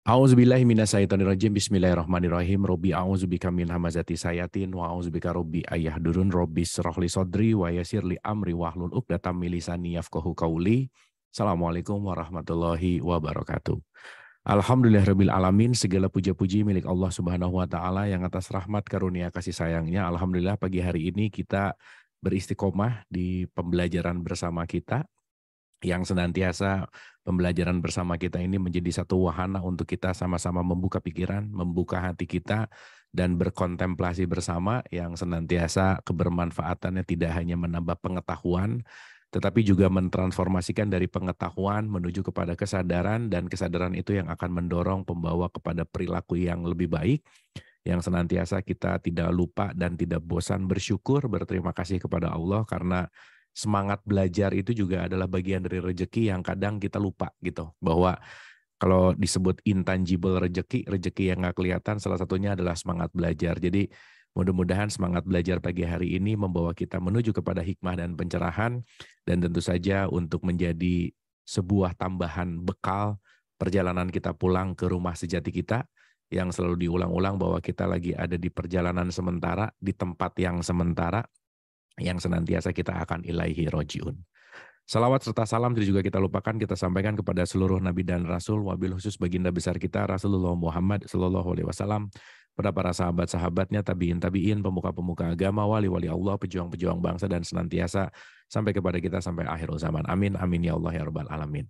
A'udzubillahi minasyaitonirrajim. Bismillahirrahmanirrahim. Robbi a'udzubika min hamazati sayatin wa a'udzubika robbi ayahdurun. Robbi shrahli sodri wa yassirli amri wahlul 'uqdatam min lisani yafqahu qauli. Assalamualaikum warahmatullahi wabarakatuh. Alhamdulillahirabbil alamin, segala puja-puji milik Allah Subhanahu wa taala yang atas rahmat karunia kasih sayangnya. Alhamdulillah pagi hari ini kita beristiqomah di pembelajaran bersama kita, yang senantiasa pembelajaran bersama kita ini menjadi satu wahana untuk kita sama-sama membuka pikiran, membuka hati kita, dan berkontemplasi bersama yang senantiasa kebermanfaatannya tidak hanya menambah pengetahuan, tetapi juga mentransformasikan dari pengetahuan menuju kepada kesadaran, dan kesadaran itu yang akan mendorong pembawa kepada perilaku yang lebih baik, yang senantiasa kita tidak lupa dan tidak bosan bersyukur, berterima kasih kepada Allah karena semangat belajar itu juga adalah bagian dari rejeki yang kadang kita lupa gitu. Bahwa kalau disebut intangible rejeki, rejeki yang nggak kelihatan salah satunya adalah semangat belajar. Jadi mudah-mudahan semangat belajar pagi hari ini membawa kita menuju kepada hikmah dan pencerahan, dan tentu saja untuk menjadi sebuah tambahan bekal perjalanan kita pulang ke rumah sejati kita, yang selalu diulang-ulang bahwa kita lagi ada di perjalanan sementara, di tempat yang sementara, yang senantiasa kita akan ilaihi rojiun. Salawat serta salam juga kita lupakan, kita sampaikan kepada seluruh nabi dan rasul, wabil khusus baginda besar kita Rasulullah Muhammad sallallahu alaihi wasallam, pada para sahabat-sahabatnya, tabiin, pemuka-pemuka agama, wali-wali Allah, pejuang-pejuang bangsa, dan senantiasa sampai kepada kita sampai akhir zaman. Amin, amin ya Allah ya rabbal alamin.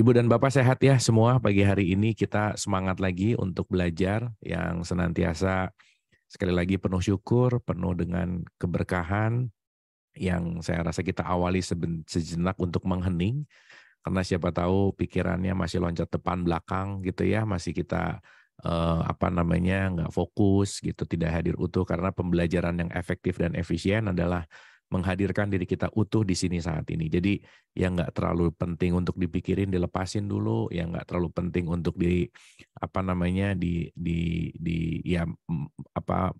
Ibu dan Bapak sehat ya semua. Pagi hari ini kita semangat lagi untuk belajar yang senantiasa sekali lagi penuh syukur, penuh dengan keberkahan, yang saya rasa kita awali sejenak untuk menghening, karena siapa tahu pikirannya masih loncat depan belakang gitu ya, masih kita nggak fokus gitu, tidak hadir utuh, karena pembelajaran yang efektif dan efisien adalah menghadirkan diri kita utuh di sini saat ini. Jadi yang nggak terlalu penting untuk dipikirin dilepasin dulu, yang nggak terlalu penting untuk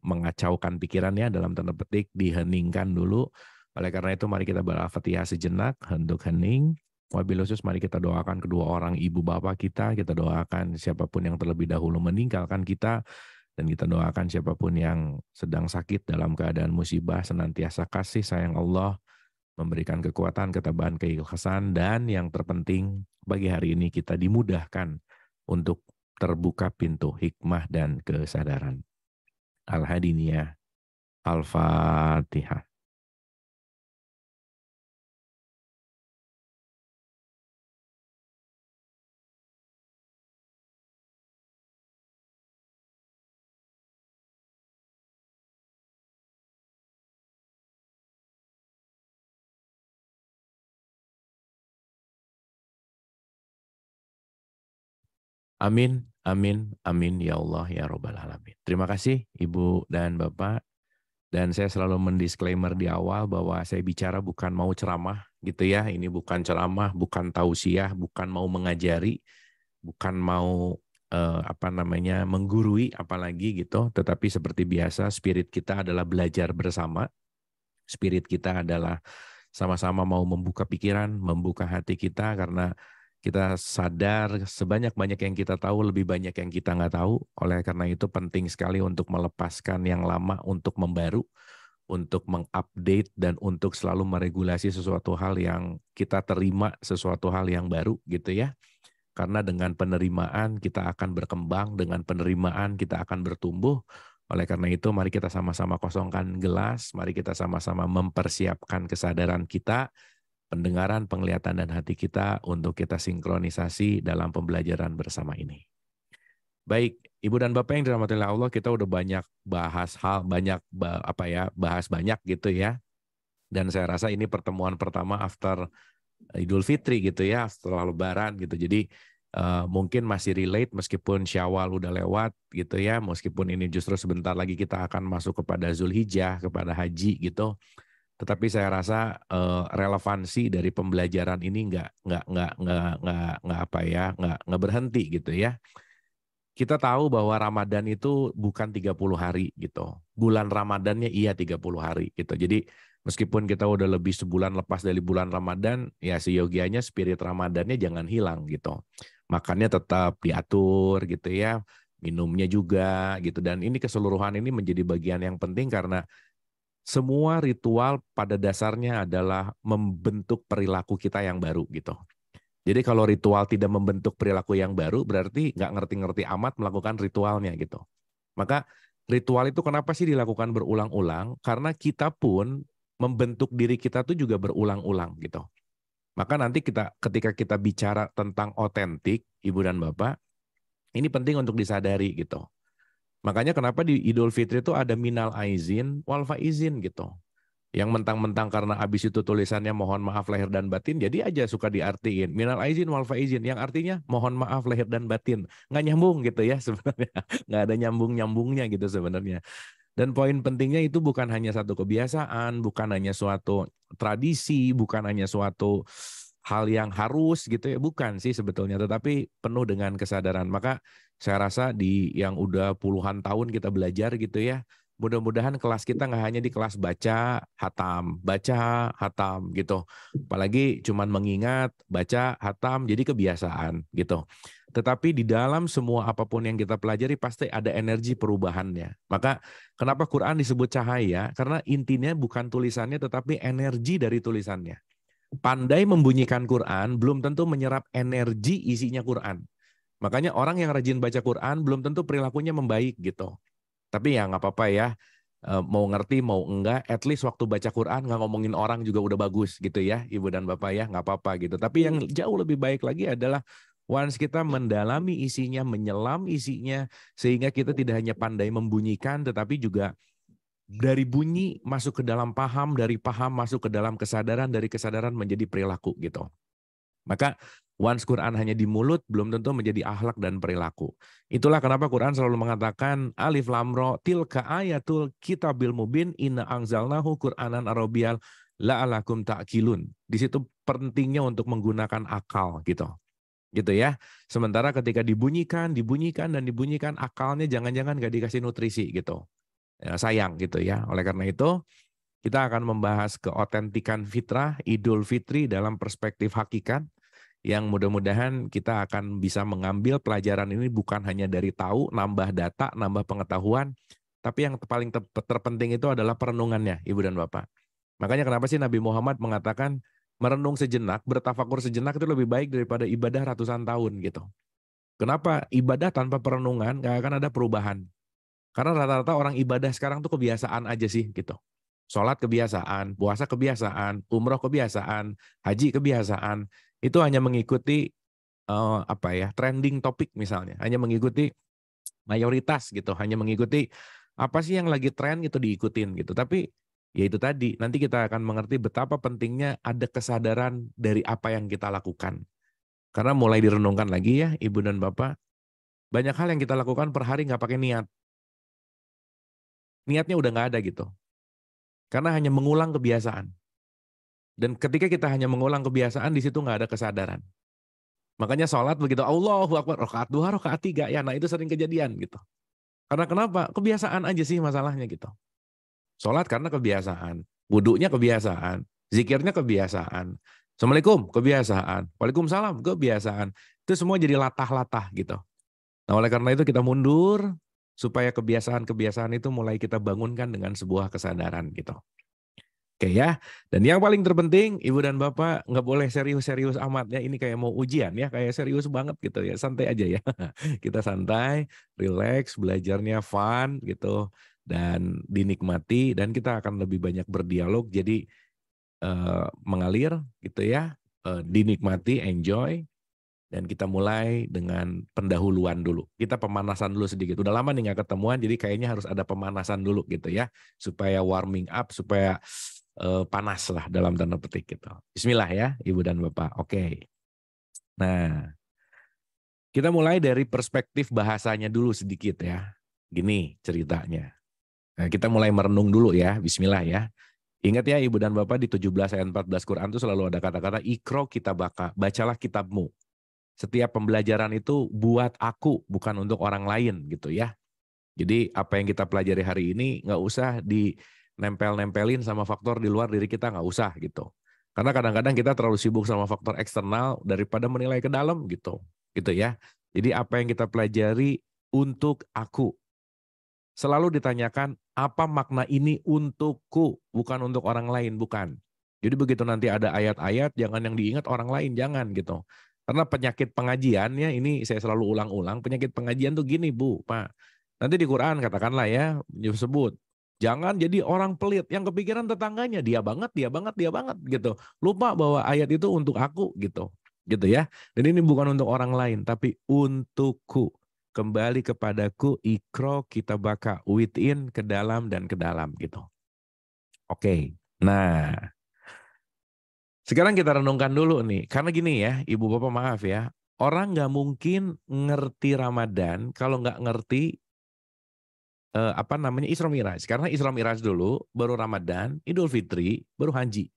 mengacaukan pikirannya dalam tanda petik diheningkan dulu. Oleh karena itu mari kita beral-Fatihah sejenak untuk hening. Wabil khusus mari kita doakan kedua orang ibu bapak kita doakan siapapun yang terlebih dahulu meninggalkan kita, dan kita doakan siapapun yang sedang sakit dalam keadaan musibah senantiasa kasih sayang Allah memberikan kekuatan, ketabahan, keikhlasan, dan yang terpenting bagi hari ini kita dimudahkan untuk terbuka pintu hikmah dan kesadaran. Al-Hadiniyah. Al-Fatihah. Amin, amin, amin ya Allah ya Rabbal alamin. Terima kasih Ibu dan Bapak. Dan saya selalu mendisklaimer di awal bahwa saya bicara bukan mau ceramah gitu ya. Ini bukan ceramah, bukan tausiah, bukan mau mengajari, bukan mau menggurui apalagi gitu. Tetapi seperti biasa spirit kita adalah belajar bersama. Spirit kita adalah sama-sama mau membuka pikiran, membuka hati kita, karena kita sadar sebanyak-banyak yang kita tahu, lebih banyak yang kita nggak tahu. Oleh karena itu penting sekali untuk melepaskan yang lama untuk membaru, untuk mengupdate, dan untuk selalu meregulasi sesuatu hal yang kita terima, sesuatu hal yang baru gitu ya. Karena dengan penerimaan kita akan berkembang, dengan penerimaan kita akan bertumbuh. Oleh karena itu mari kita sama-sama kosongkan gelas, mari kita sama-sama mempersiapkan kesadaran kita, pendengaran, penglihatan, dan hati kita untuk kita sinkronisasi dalam pembelajaran bersama ini. Baik, Ibu dan Bapak yang dirahmati Allah, kita udah banyak bahas bahas banyak gitu ya. Dan saya rasa ini pertemuan pertama after Idul Fitri gitu ya, setelah Lebaran gitu. Jadi mungkin masih relate meskipun Syawal udah lewat gitu ya, meskipun ini justru sebentar lagi kita akan masuk kepada Zulhijjah, kepada haji gitu. Tetapi saya rasa relevansi dari pembelajaran ini nggak berhenti gitu ya. Kita tahu bahwa Ramadan itu bukan 30 hari gitu. Bulan Ramadannya iya 30 hari gitu. Jadi Meskipun kita udah lebih sebulan lepas dari bulan Ramadan, ya seyogianya spirit Ramadannya jangan hilang gitu. Makannya tetap diatur gitu ya, minumnya juga gitu. Dan ini keseluruhan ini menjadi bagian yang penting karena semua ritual pada dasarnya adalah membentuk perilaku kita yang baru gitu. Jadi kalau ritual tidak membentuk perilaku yang baru, berarti nggak ngerti-ngerti amat melakukan ritualnya gitu. Maka ritual itu kenapa sih dilakukan berulang-ulang? Karena kita pun membentuk diri kita tuh juga berulang-ulang gitu. Maka nanti ketika kita bicara tentang otentik, Ibu dan Bapak, ini penting untuk disadari gitu. Makanya kenapa di Idul Fitri itu ada minal aizin wal faizin gitu. Yang mentang-mentang karena habis itu tulisannya mohon maaf lahir dan batin, jadi aja suka diartiin minal aizin wal faizin, yang artinya mohon maaf lahir dan batin. Nggak nyambung gitu ya sebenarnya. Nggak ada nyambung-nyambungnya gitu sebenarnya. Dan poin pentingnya itu bukan hanya satu kebiasaan, bukan hanya suatu tradisi, bukan hanya suatu hal yang harus gitu ya, bukan sih sebetulnya, tetapi penuh dengan kesadaran. Maka saya rasa di yang udah puluhan tahun kita belajar gitu ya, mudah-mudahan kelas kita nggak hanya di kelas baca, hatam gitu. Apalagi cuman mengingat, baca, hatam, jadi kebiasaan gitu. Tetapi di dalam semua apapun yang kita pelajari pasti ada energi perubahannya. Maka kenapa Quran disebut cahaya? Karena intinya bukan tulisannya tetapi energi dari tulisannya. Pandai membunyikan Quran belum tentu menyerap energi isinya Quran. Makanya orang yang rajin baca Quran belum tentu perilakunya membaik gitu. Tapi ya nggak apa-apa ya. Mau ngerti mau enggak, at least waktu baca Quran nggak ngomongin orang juga udah bagus gitu ya, Ibu dan Bapak ya, nggak apa-apa gitu. Tapi yang jauh lebih baik lagi adalah once kita mendalami isinya, menyelam isinya, sehingga kita tidak hanya pandai membunyikan, tetapi juga dari bunyi masuk ke dalam paham, dari paham masuk ke dalam kesadaran, dari kesadaran menjadi perilaku gitu. Maka once Quran hanya di mulut, belum tentu menjadi akhlak dan perilaku. Itulah kenapa Quran selalu mengatakan alif lam ra tilka ayatul kitabil mubin inna anzalnahu Qur'anan arabiyyal la'alakum ta'qilun. Di situ pentingnya untuk menggunakan akal gitu. Gitu ya. Sementara ketika dibunyikan dan dibunyikan, akalnya jangan-jangan nggak dikasih nutrisi gitu. Ya, sayang gitu ya. Oleh karena itu, kita akan membahas keotentikan fitrah Idul Fitri dalam perspektif hakikat, yang mudah-mudahan kita akan bisa mengambil pelajaran ini bukan hanya dari tahu, nambah data, nambah pengetahuan, tapi yang paling terpenting itu adalah perenungannya, Ibu dan Bapak. Makanya kenapa sih Nabi Muhammad mengatakan merenung sejenak, bertafakur sejenak itu lebih baik daripada ibadah ratusan tahun gitu. Kenapa? Ibadah tanpa perenungan nggak akan ada perubahan. Karena rata-rata orang ibadah sekarang tuh kebiasaan aja sih gitu. Sholat kebiasaan, puasa kebiasaan, umroh kebiasaan, haji kebiasaan. Itu hanya mengikuti trending topik misalnya, hanya mengikuti mayoritas gitu, hanya mengikuti apa sih yang lagi tren itu diikutin gitu. Tapi ya itu tadi, nanti kita akan mengerti betapa pentingnya ada kesadaran dari apa yang kita lakukan. Karena mulai direnungkan lagi ya Ibu dan Bapak, banyak hal yang kita lakukan per hari nggak pakai niat. Niatnya udah nggak ada gitu. Karena hanya mengulang kebiasaan. Dan ketika kita hanya mengulang kebiasaan, di situ nggak ada kesadaran. Makanya sholat begitu, Allahu Akbar, rakaat 2, rakaat 3, ya, nah itu sering kejadian gitu. Karena kenapa? Kebiasaan aja sih masalahnya gitu. Sholat karena kebiasaan, wudhunya kebiasaan, zikirnya kebiasaan, Assalamualaikum kebiasaan, Waalaikumsalam kebiasaan. Itu semua jadi latah-latah gitu. Nah oleh karena itu kita mundur, supaya kebiasaan-kebiasaan itu mulai kita bangunkan dengan sebuah kesadaran gitu. Oke ya, dan yang paling terpenting Ibu dan Bapak nggak boleh serius-serius amat ya, ini kayak mau ujian ya, kayak serius banget gitu ya, santai aja ya. Kita santai, relax, belajarnya fun gitu, dan dinikmati, dan kita akan lebih banyak berdialog, jadi mengalir gitu ya, dinikmati, enjoy, dan kita mulai dengan pendahuluan dulu. Kita pemanasan dulu sedikit. Udah lama nih nggak ketemuan, jadi kayaknya harus ada pemanasan dulu gitu ya, supaya warming up, supaya panas lah dalam tanda petik gitu. Bismillah ya, Ibu dan Bapak. Oke. Nah, kita mulai dari perspektif bahasanya dulu sedikit ya. Gini ceritanya. Nah, kita mulai merenung dulu ya. Bismillah ya. Ingat ya Ibu dan Bapak, di 17 ayat 14 Quran itu selalu ada kata-kata ikro kitabaka, bacalah kitabmu. Setiap pembelajaran itu buat aku, bukan untuk orang lain gitu ya. Jadi apa yang kita pelajari hari ini nggak usah nempel-nempelin sama faktor di luar diri kita, nggak usah gitu. Karena kadang-kadang kita terlalu sibuk sama faktor eksternal daripada menilai ke dalam gitu. Gitu ya. Jadi apa yang kita pelajari untuk aku. Selalu ditanyakan apa makna ini untukku, bukan untuk orang lain, bukan. Jadi begitu nanti ada ayat-ayat, jangan yang diingat orang lain, jangan gitu. Karena penyakit pengajiannya ini saya selalu ulang-ulang, penyakit pengajian tuh gini Bu, Pak. Nanti di Quran katakanlah ya, disebut, jangan jadi orang pelit yang kepikiran tetangganya, dia banget, dia banget, dia banget gitu. Lupa bahwa ayat itu untuk aku gitu. Gitu ya. Dan ini bukan untuk orang lain, tapi untukku. Kembali kepadaku, ikro kita baka within, ke dalam dan ke dalam gitu. Oke. Nah, sekarang kita renungkan dulu nih. Karena gini ya, Ibu Bapak maaf ya. Orang nggak mungkin ngerti Ramadan kalau nggak ngerti apa namanya Isra Miraj. Karena Isra Miraj dulu, baru Ramadan, Idul Fitri, baru Haji.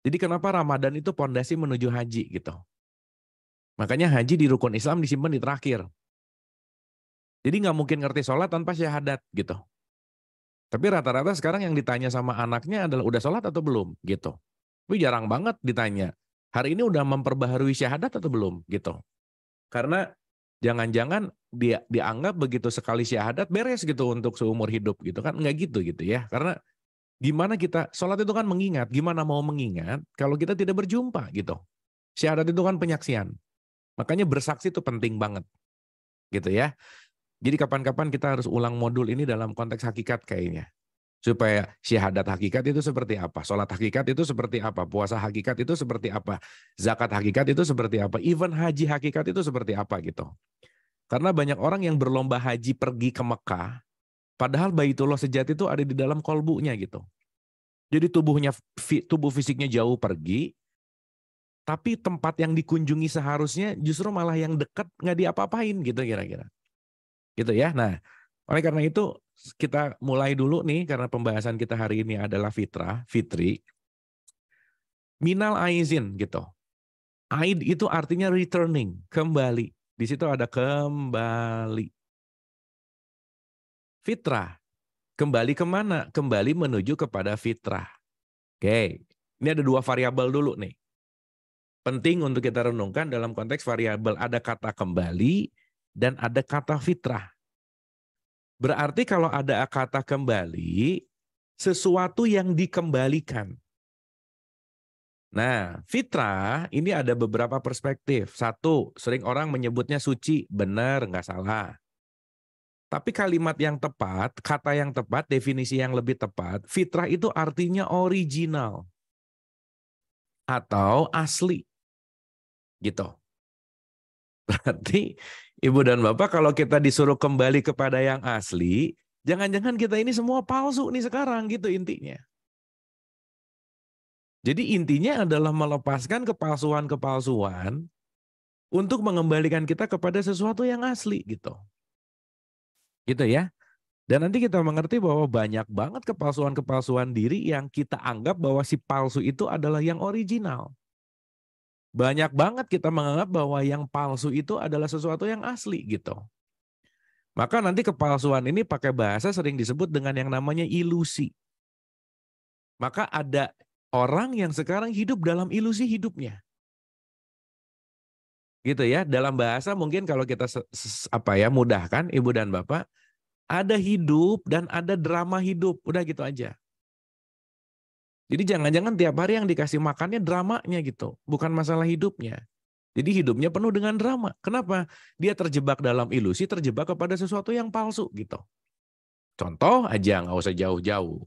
Jadi kenapa Ramadan itu pondasi menuju haji gitu. Makanya haji di rukun Islam disimpan di terakhir. Jadi nggak mungkin ngerti sholat tanpa syahadat gitu. Tapi rata-rata sekarang yang ditanya sama anaknya adalah udah sholat atau belum gitu. Tapi jarang banget ditanya, hari ini udah memperbaharui syahadat atau belum gitu. Karena jangan-jangan dia dianggap begitu sekali syahadat beres gitu untuk seumur hidup gitu kan. Enggak gitu ya. Karena gimana kita, sholat itu kan mengingat, gimana mau mengingat kalau kita tidak berjumpa gitu. Syahadat itu kan penyaksian. Makanya bersaksi itu penting banget gitu ya. Jadi kapan-kapan kita harus ulang modul ini dalam konteks hakikat kayaknya. Supaya syahadat hakikat itu seperti apa, sholat hakikat itu seperti apa, puasa hakikat itu seperti apa, zakat hakikat itu seperti apa, even haji hakikat itu seperti apa gitu. Karena banyak orang yang berlomba haji pergi ke Mekah, padahal Baitullah sejati itu ada di dalam kolbunya gitu. Jadi tubuh fisiknya jauh pergi, tapi tempat yang dikunjungi seharusnya justru malah yang dekat nggak diapa-apain gitu kira-kira. Gitu ya. Nah, oleh karena itu kita mulai dulu nih karena pembahasan kita hari ini adalah fitri. Minal aizin gitu. Aid itu artinya returning, kembali. Di situ ada kembali. Fitrah, kembali kemana? Kembali menuju kepada fitrah. Oke, ini ada dua variabel dulu nih. Penting untuk kita renungkan dalam konteks variabel ada kata kembali dan ada kata fitrah. Berarti kalau ada kata kembali, sesuatu yang dikembalikan. Nah, fitrah ini ada beberapa perspektif. Satu, sering orang menyebutnya suci, benar, nggak salah. Tapi kalimat yang tepat, kata yang tepat, definisi yang lebih tepat, fitrah itu artinya original atau asli. Gitu. Berarti Ibu dan Bapak kalau kita disuruh kembali kepada yang asli, jangan-jangan kita ini semua palsu nih sekarang gitu intinya. Jadi intinya adalah melepaskan kepalsuan-kepalsuan untuk mengembalikan kita kepada sesuatu yang asli gitu. Gitu ya. Dan nanti kita mengerti bahwa banyak banget kepalsuan-kepalsuan diri yang kita anggap bahwa si palsu itu adalah yang original. Banyak banget kita menganggap bahwa yang palsu itu adalah sesuatu yang asli gitu. Maka nanti kepalsuan ini pakai bahasa sering disebut dengan yang namanya ilusi. Maka ada orang yang sekarang hidup dalam ilusi hidupnya. Gitu ya, dalam bahasa mungkin kalau kita mudahkan Ibu dan Bapak, ada hidup dan ada drama hidup, udah gitu aja. Jadi jangan-jangan tiap hari yang dikasih makannya dramanya gitu, bukan masalah hidupnya. Jadi hidupnya penuh dengan drama. Kenapa? Dia terjebak dalam ilusi, terjebak kepada sesuatu yang palsu gitu. Contoh aja, nggak usah jauh-jauh.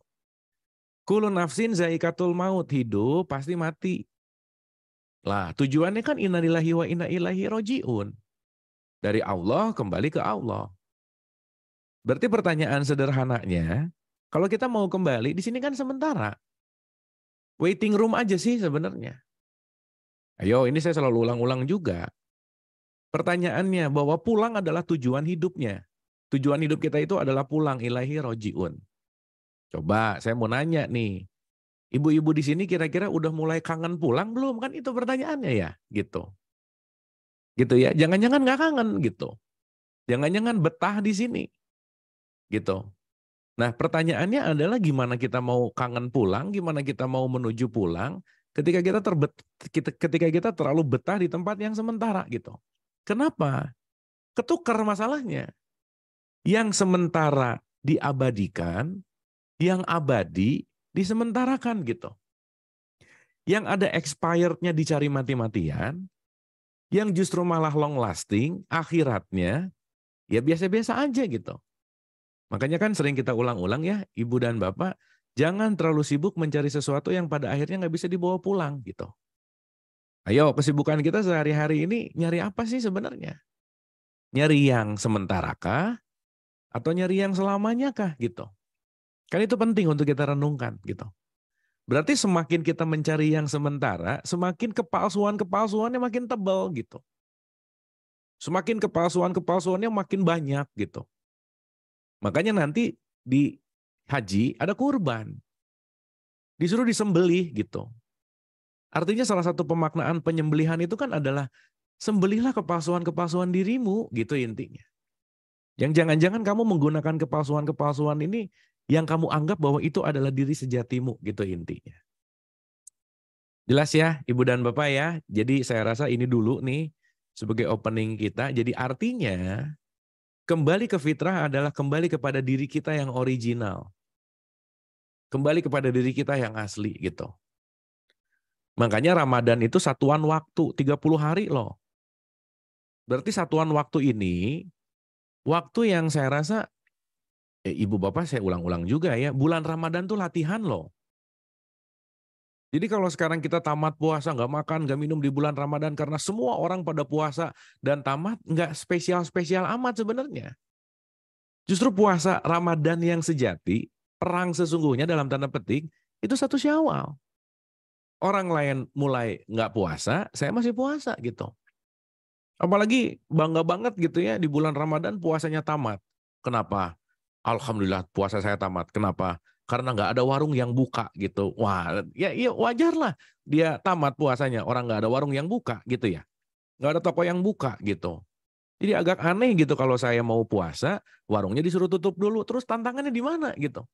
Kullu nafsin zaikatul maut, hidup pasti mati. Lah, tujuannya kan innalillahi wa inna ilaihi roji'un. Dari Allah kembali ke Allah. Berarti pertanyaan sederhananya, kalau kita mau kembali, di sini kan sementara. Waiting room aja sih sebenarnya. Ayo, ini saya selalu ulang-ulang juga. Pertanyaannya bahwa pulang adalah tujuan hidupnya. Tujuan hidup kita itu adalah pulang ilahi roji'un. Coba saya mau nanya nih. Ibu-ibu di sini kira-kira udah mulai kangen pulang belum? Kan itu pertanyaannya ya, gitu. Gitu ya. Jangan-jangan nggak kangen gitu. Jangan-jangan betah di sini. Gitu. Nah, pertanyaannya adalah gimana kita mau kangen pulang, gimana kita mau menuju pulang ketika ketika kita terlalu betah di tempat yang sementara gitu. Kenapa? Ketukar masalahnya. Yang sementara diabadikan, yang abadi disementarakan gitu. Yang ada expirednya dicari mati-matian, yang justru malah long lasting, akhiratnya ya biasa-biasa aja gitu. Makanya kan sering kita ulang-ulang ya, Ibu dan Bapak, jangan terlalu sibuk mencari sesuatu yang pada akhirnya nggak bisa dibawa pulang gitu. Ayo, kesibukan kita sehari-hari ini nyari apa sih sebenarnya? Nyari yang sementara kah? Atau nyari yang selamanya kah gitu? Kan itu penting untuk kita renungkan gitu. Berarti semakin kita mencari yang sementara, semakin kepalsuan-kepalsuannya makin tebal gitu. Semakin kepalsuan-kepalsuannya makin banyak gitu. Makanya nanti di haji ada kurban. Disuruh disembelih gitu. Artinya salah satu pemaknaan penyembelihan itu kan adalah sembelihlah kepalsuan-kepalsuan dirimu gitu intinya. Yang jangan-jangan kamu menggunakan kepalsuan-kepalsuan ini yang kamu anggap bahwa itu adalah diri sejatimu gitu intinya. Jelas ya Ibu dan Bapak ya. Jadi saya rasa ini dulu nih sebagai opening kita. Jadi artinya kembali ke fitrah adalah kembali kepada diri kita yang original. Kembali kepada diri kita yang asli gitu. Makanya Ramadan itu satuan waktu, 30 hari loh. Berarti satuan waktu ini, waktu yang saya rasa, Ibu Bapak saya ulang-ulang juga ya, bulan Ramadan tuh latihan loh. Jadi kalau sekarang kita tamat puasa, nggak makan, nggak minum di bulan Ramadan karena semua orang pada puasa dan tamat, nggak spesial-spesial amat sebenarnya. Justru puasa Ramadan yang sejati, perang sesungguhnya dalam tanda petik, itu 1 Syawal. Orang lain mulai nggak puasa, saya masih puasa gitu. Apalagi bangga banget gitu ya di bulan Ramadan puasanya tamat. Kenapa? Alhamdulillah puasa saya tamat. Kenapa? Karena nggak ada warung yang buka gitu. Wah, ya iya wajar lah dia tamat puasanya. Orang nggak ada warung yang buka gitu ya. Nggak ada toko yang buka gitu. Jadi agak aneh gitu kalau saya mau puasa, warungnya disuruh tutup dulu. Terus tantangannya di mana gitu.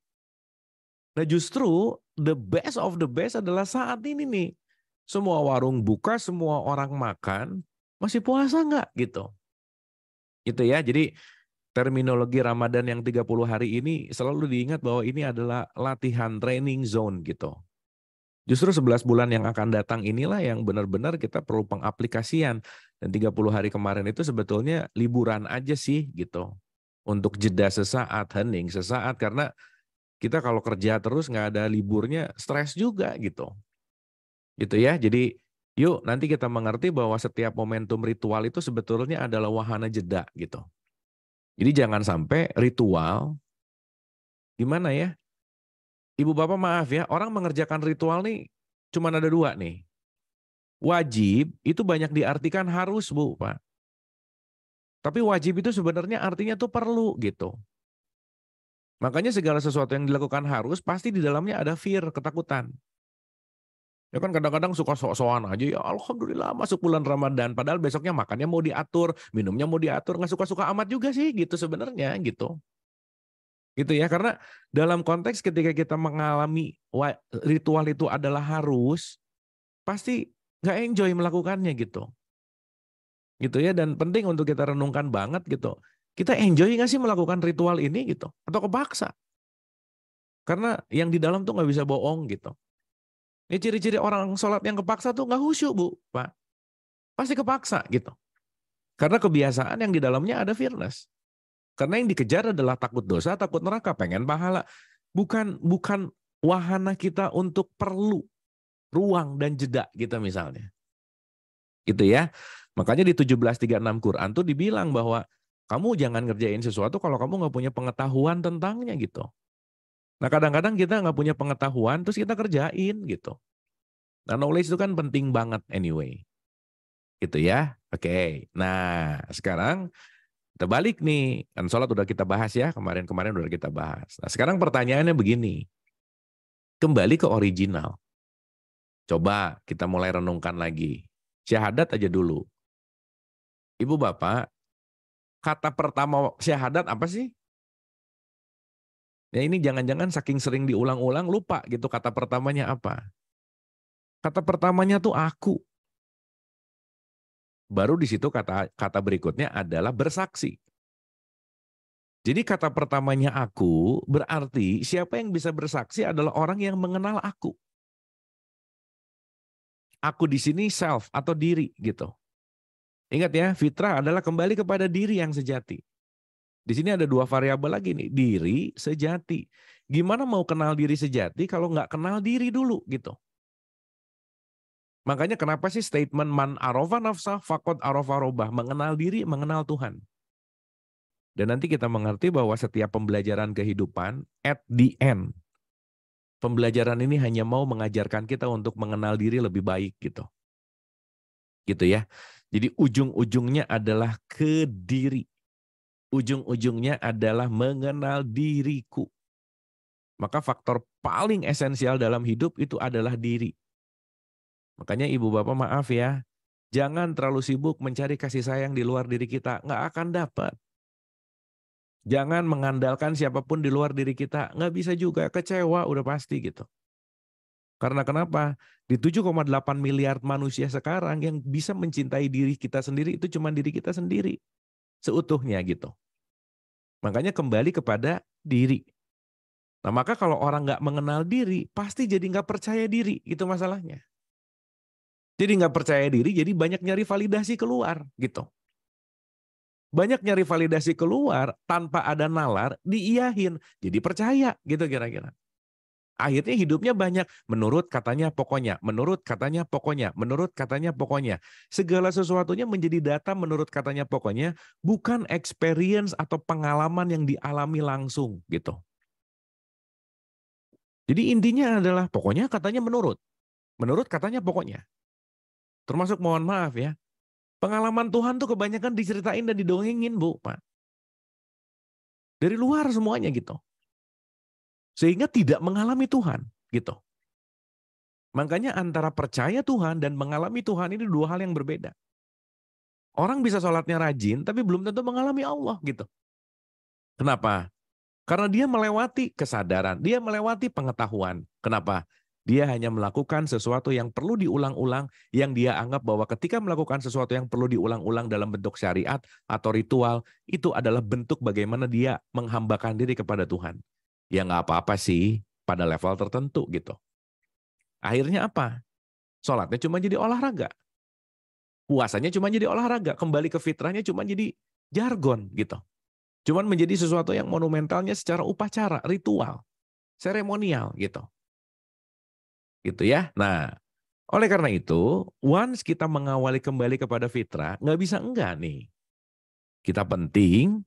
Nah justru the best of the best adalah saat ini nih. Semua warung buka, semua orang makan, masih puasa nggak gitu. Gitu ya. Jadi terminologi Ramadan yang 30 hari ini selalu diingat bahwa ini adalah latihan training zone gitu. Justru 11 bulan yang akan datang inilah yang benar-benar kita perlu pengaplikasian. Dan 30 hari kemarin itu sebetulnya liburan aja sih gitu. Untuk jeda sesaat, hening sesaat. Karena kita kalau kerja terus nggak ada liburnya, stres juga gitu. Gitu ya. Jadi yuk nanti kita mengerti bahwa setiap momentum ritual itu sebetulnya adalah wahana jeda gitu. Jadi jangan sampai ritual, gimana ya, Ibu Bapak maaf ya, orang mengerjakan ritual nih cuma ada 2 nih. Wajib itu banyak diartikan harus Bu, Pak. Tapi wajib itu sebenarnya artinya tuh perlu gitu. Makanya segala sesuatu yang dilakukan harus pasti di dalamnya ada fear, ketakutan. Ya kan kadang-kadang suka sok-sokan aja, ya Alhamdulillah masuk bulan Ramadan. Padahal besoknya makannya mau diatur, minumnya mau diatur, nggak suka-suka amat juga sih gitu sebenarnya gitu. Gitu ya, karena dalam konteks ketika kita mengalami ritual itu adalah harus, pasti nggak enjoy melakukannya gitu. Gitu ya, dan penting untuk kita renungkan banget gitu. Kita enjoy nggak sih melakukan ritual ini gitu? Atau kepaksa? Karena yang di dalam tuh nggak bisa bohong gitu. Ini ciri-ciri orang sholat yang kepaksa tuh nggak khusyuk Bu, Pak. Pasti kepaksa gitu. Karena kebiasaan yang di dalamnya ada fearless. Karena yang dikejar adalah takut dosa, takut neraka, pengen pahala. Bukan wahana kita untuk perlu ruang dan jeda gitu misalnya. Gitu ya. Makanya di 1736 Quran tuh dibilang bahwa kamu jangan ngerjain sesuatu kalau kamu nggak punya pengetahuan tentangnya gitu. Nah kadang-kadang kita nggak punya pengetahuan terus kita kerjain gitu. Nah knowledge itu kan penting banget anyway. Gitu ya. Oke. Nah sekarang kita balik nih. Kan sholat udah kita bahas ya. Kemarin-kemarin udah kita bahas. Nah sekarang pertanyaannya begini. Kembali ke original. Coba kita mulai renungkan lagi. Syahadat aja dulu. Ibu Bapak, kata pertama syahadat apa sih? Ya ini jangan-jangan saking sering diulang-ulang lupa gitu kata pertamanya apa. Kata pertamanya tuh aku. Baru di situ kata berikutnya adalah bersaksi. Jadi kata pertamanya aku berarti siapa yang bisa bersaksi adalah orang yang mengenal aku. Aku di sini self atau diri gitu. Ingat ya, fitrah adalah kembali kepada diri yang sejati. Di sini ada dua variabel lagi nih, diri sejati. Gimana mau kenal diri sejati kalau nggak kenal diri dulu gitu. Makanya kenapa sih statement man arofa nafsah fakot arofa robah, mengenal diri, mengenal Tuhan. Dan nanti kita mengerti bahwa setiap pembelajaran kehidupan, at the end, pembelajaran ini hanya mau mengajarkan kita untuk mengenal diri lebih baik gitu. Gitu ya. Jadi ujung-ujungnya adalah ke diri. Ujung-ujungnya adalah mengenal diriku. Maka faktor paling esensial dalam hidup itu adalah diri. Makanya ibu bapak maaf ya, jangan terlalu sibuk mencari kasih sayang di luar diri kita. Nggak akan dapat. Jangan mengandalkan siapapun di luar diri kita. Nggak bisa juga, kecewa udah pasti gitu. Karena kenapa? Di 7,8 miliar manusia sekarang yang bisa mencintai diri kita sendiri itu cuma diri kita sendiri. Seutuhnya gitu. Makanya kembali kepada diri. Nah maka kalau orang nggak mengenal diri, pasti jadi nggak percaya diri. Itu masalahnya. Jadi nggak percaya diri, jadi banyak nyari validasi keluar gitu. Banyak nyari validasi keluar tanpa ada nalar, diiyahin. Jadi percaya gitu kira-kira. Akhirnya hidupnya banyak menurut katanya pokoknya, menurut katanya pokoknya, menurut katanya pokoknya. Segala sesuatunya menjadi data menurut katanya pokoknya, bukan experience atau pengalaman yang dialami langsung gitu. Jadi intinya adalah pokoknya katanya menurut katanya pokoknya. Termasuk mohon maaf ya, pengalaman Tuhan tuh kebanyakan diceritain dan didongengin Bu, Pak. Dari luar semuanya gitu. Sehingga tidak mengalami Tuhan gitu. Makanya antara percaya Tuhan dan mengalami Tuhan ini dua hal yang berbeda. Orang bisa sholatnya rajin, tapi belum tentu mengalami Allah gitu. Kenapa? Karena dia melewati kesadaran, dia melewati pengetahuan. Kenapa? Dia hanya melakukan sesuatu yang perlu diulang-ulang, yang dia anggap bahwa ketika melakukan sesuatu yang perlu diulang-ulang dalam bentuk syariat atau ritual, itu adalah bentuk bagaimana dia menghambakan diri kepada Tuhan. Ya nggak apa-apa sih, pada level tertentu gitu. Akhirnya apa? Sholatnya cuma jadi olahraga. Puasanya cuma jadi olahraga, kembali ke fitrahnya cuma jadi jargon gitu. Cuman menjadi sesuatu yang monumentalnya secara upacara, ritual, seremonial gitu. Gitu ya. Nah, oleh karena itu, once kita mengawali kembali kepada fitrah, nggak bisa enggak nih. Kita penting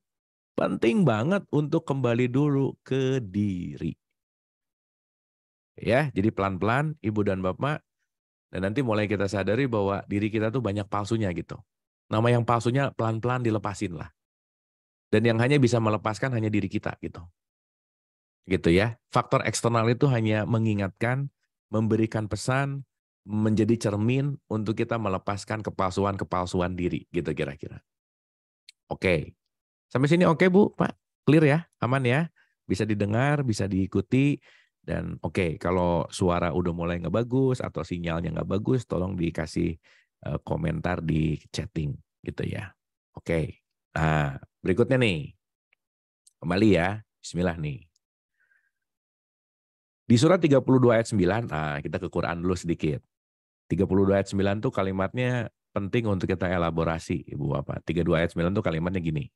banget untuk kembali dulu ke diri. Ya, jadi pelan-pelan Ibu dan Bapak, dan nanti mulai kita sadari bahwa diri kita tuh banyak palsunya gitu. Nama yang palsunya pelan-pelan dilepasin lah. Dan yang hanya bisa melepaskan hanya diri kita gitu. Gitu ya. Faktor eksternal itu hanya mengingatkan, memberikan pesan, menjadi cermin untuk kita melepaskan kepalsuan-kepalsuan diri gitu kira-kira. Oke. Sampai sini oke Bu, Pak? Clear ya? Aman ya? Bisa didengar, bisa diikuti, dan oke, kalau suara udah mulai nggak bagus atau sinyalnya nggak bagus, tolong dikasih komentar di chatting gitu ya. Oke. Nah, berikutnya nih. Kembali ya. Bismillah nih. Di surat 32 ayat 9, nah kita ke Quran dulu sedikit. 32 ayat 9 tuh kalimatnya penting untuk kita elaborasi, Ibu Bapak. 32 ayat 9 tuh kalimatnya gini.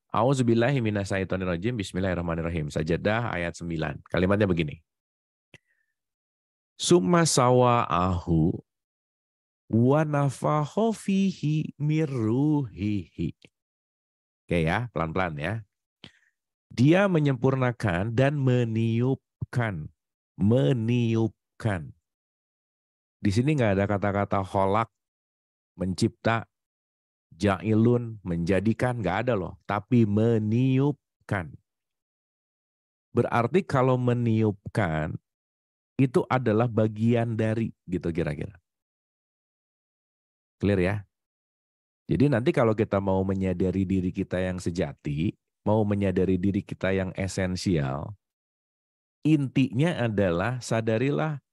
A'udzubillahi minasyaitonirrajim, bismillahirrahmanirrahim. Sajadah ayat 9. Kalimatnya begini. Summa sawa'ahu wa nafakha fihi mirruhihi. Oke ya, pelan-pelan ya. Dia menyempurnakan dan meniupkan. Meniupkan. Di sini nggak ada kata-kata kholak, mencipta, ja'ilun, menjadikan, nggak ada loh. Tapi meniupkan. Berarti kalau meniupkan, itu adalah bagian dari, gitu kira-kira. Clear ya? Jadi nanti kalau kita mau menyadari diri kita yang sejati, mau menyadari diri kita yang esensial, intinya adalah sadarilah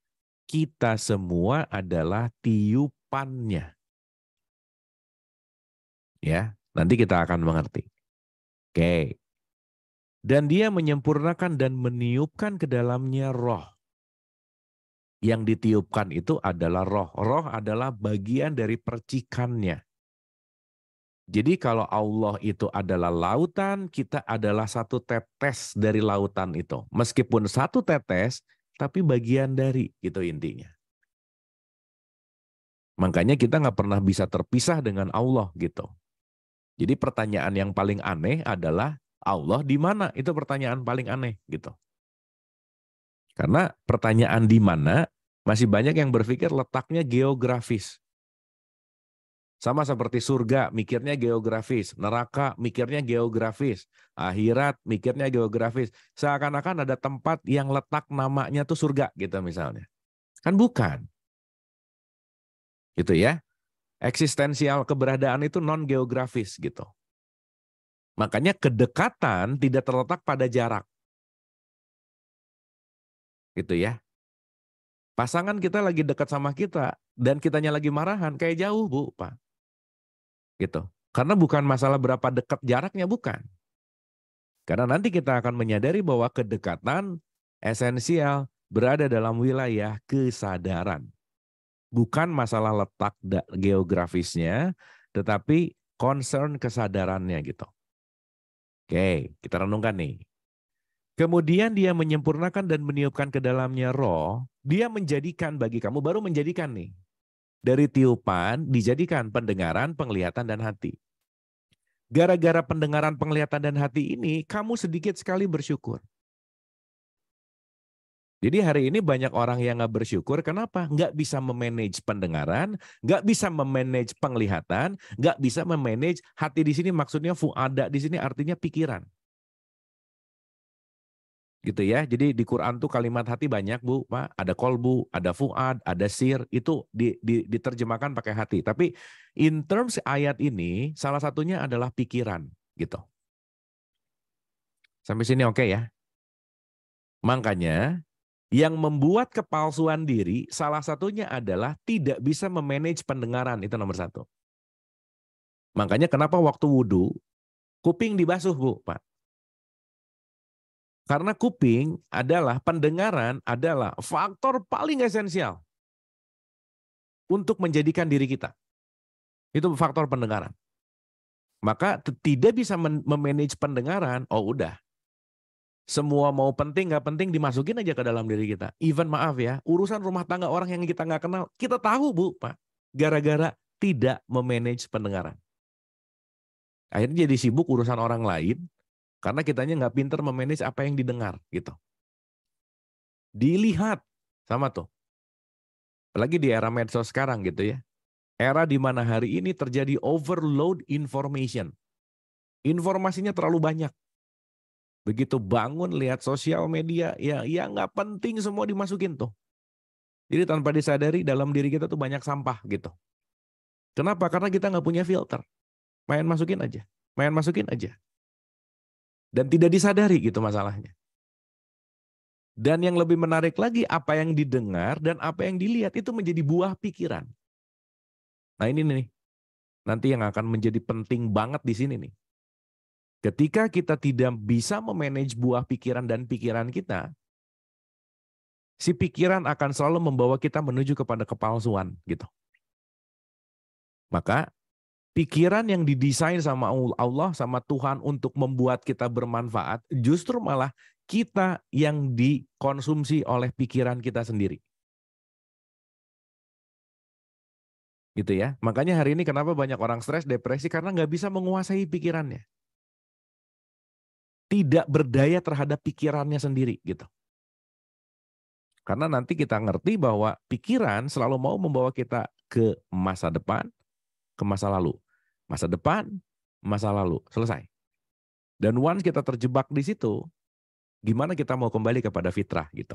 kita semua adalah tiupannya. Ya, nanti kita akan mengerti. Oke. Dan dia menyempurnakan dan meniupkan ke dalamnya roh. Yang ditiupkan itu adalah roh. Roh adalah bagian dari percikannya. Jadi kalau Allah itu adalah lautan, kita adalah satu tetes dari lautan itu. Meskipun satu tetes, tapi bagian dari, itu intinya. Makanya kita nggak pernah bisa terpisah dengan Allah gitu. Jadi pertanyaan yang paling aneh adalah Allah di mana? Itu pertanyaan paling aneh gitu. Karena pertanyaan di mana masih banyak yang berpikir letaknya geografis. Sama seperti surga, mikirnya geografis. Neraka, mikirnya geografis. Akhirat, mikirnya geografis. Seakan-akan ada tempat yang letak namanya tuh surga gitu misalnya. Kan bukan. Gitu ya. Eksistensial keberadaan itu non-geografis gitu. Makanya kedekatan tidak terletak pada jarak. Gitu ya. Pasangan kita lagi dekat sama kita dan kitanya lagi marahan, kayak jauh Bu, Pak. Gitu. Karena bukan masalah berapa dekat jaraknya, bukan. Karena nanti kita akan menyadari bahwa kedekatan esensial berada dalam wilayah kesadaran. Bukan masalah letak geografisnya, tetapi concern kesadarannya gitu. Oke, kita renungkan nih. Kemudian dia menyempurnakan dan meniupkan ke dalamnya roh, dia menjadikan bagi kamu, baru menjadikan nih. Dari tiupan dijadikan pendengaran, penglihatan, dan hati. Gara-gara pendengaran, penglihatan, dan hati ini, kamu sedikit sekali bersyukur. Jadi hari ini banyak orang yang nggak bersyukur, kenapa? Nggak bisa memanage pendengaran, nggak bisa memanage penglihatan, nggak bisa memanage hati di sini, maksudnya fuada di sini artinya pikiran. Gitu ya. Jadi di Quran tuh kalimat hati banyak Bu, Pak. Ada kolbu, ada fuad, ada sir, itu diterjemahkan pakai hati. Tapi in terms ayat ini salah satunya adalah pikiran gitu. Sampai sini oke ya. Makanya yang membuat kepalsuan diri salah satunya adalah tidak bisa memanage pendengaran, itu nomor satu. Makanya kenapa waktu wudhu kuping dibasuh Bu, Pak. Karena kuping adalah, pendengaran adalah faktor paling esensial untuk menjadikan diri kita. Itu faktor pendengaran. Maka tidak bisa memanage pendengaran, oh udah. Semua mau penting nggak penting dimasukin aja ke dalam diri kita. Even maaf ya, urusan rumah tangga orang yang kita nggak kenal, kita tahu Bu, Pak. Gara-gara tidak memanage pendengaran. Akhirnya jadi sibuk urusan orang lain, karena kitanya nggak pinter memanage apa yang didengar gitu. Dilihat sama tuh. Apalagi di era medsos sekarang gitu ya. Era di mana hari ini terjadi overload information. Informasinya terlalu banyak. Begitu bangun lihat sosial media, ya nggak penting semua dimasukin tuh. Jadi tanpa disadari dalam diri kita tuh banyak sampah gitu. Kenapa? Karena kita nggak punya filter. Main masukin aja. Main masukin aja. Dan tidak disadari gitu masalahnya. Dan yang lebih menarik lagi, apa yang didengar dan apa yang dilihat itu menjadi buah pikiran. Nah ini nih, nanti yang akan menjadi penting banget di sini nih. Ketika kita tidak bisa memanage buah pikiran dan pikiran kita, si pikiran akan selalu membawa kita menuju kepada kepalsuan gitu. Maka pikiran yang didesain sama Allah, sama Tuhan untuk membuat kita bermanfaat, justru malah kita yang dikonsumsi oleh pikiran kita sendiri. Gitu ya. Makanya hari ini kenapa banyak orang stres, depresi, karena nggak bisa menguasai pikirannya. Tidak berdaya terhadap pikirannya sendiri gitu. Karena nanti kita ngerti bahwa pikiran selalu mau membawa kita ke masa depan, ke masa lalu. Masa depan, masa lalu, selesai. Dan once kita terjebak di situ, gimana kita mau kembali kepada fitrah gitu.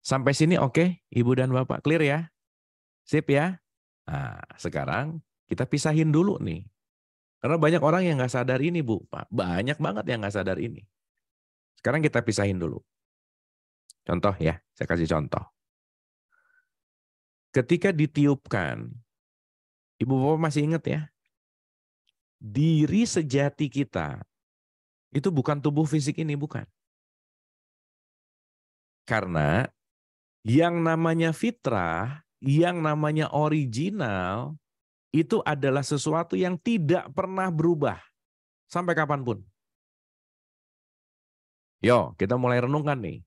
Sampai sini oke, Ibu dan Bapak, clear ya? Sip ya? Nah, sekarang kita pisahin dulu nih. Karena banyak orang yang nggak sadar ini, Bu. Pak. Banyak banget yang nggak sadar ini. Sekarang kita pisahin dulu. Contoh ya, saya kasih contoh. Ketika ditiupkan, Ibu Bapak masih ingat ya, diri sejati kita itu bukan tubuh fisik ini, bukan. Karena yang namanya fitrah, yang namanya original, itu adalah sesuatu yang tidak pernah berubah sampai kapanpun. Yo, kita mulai renungkan nih.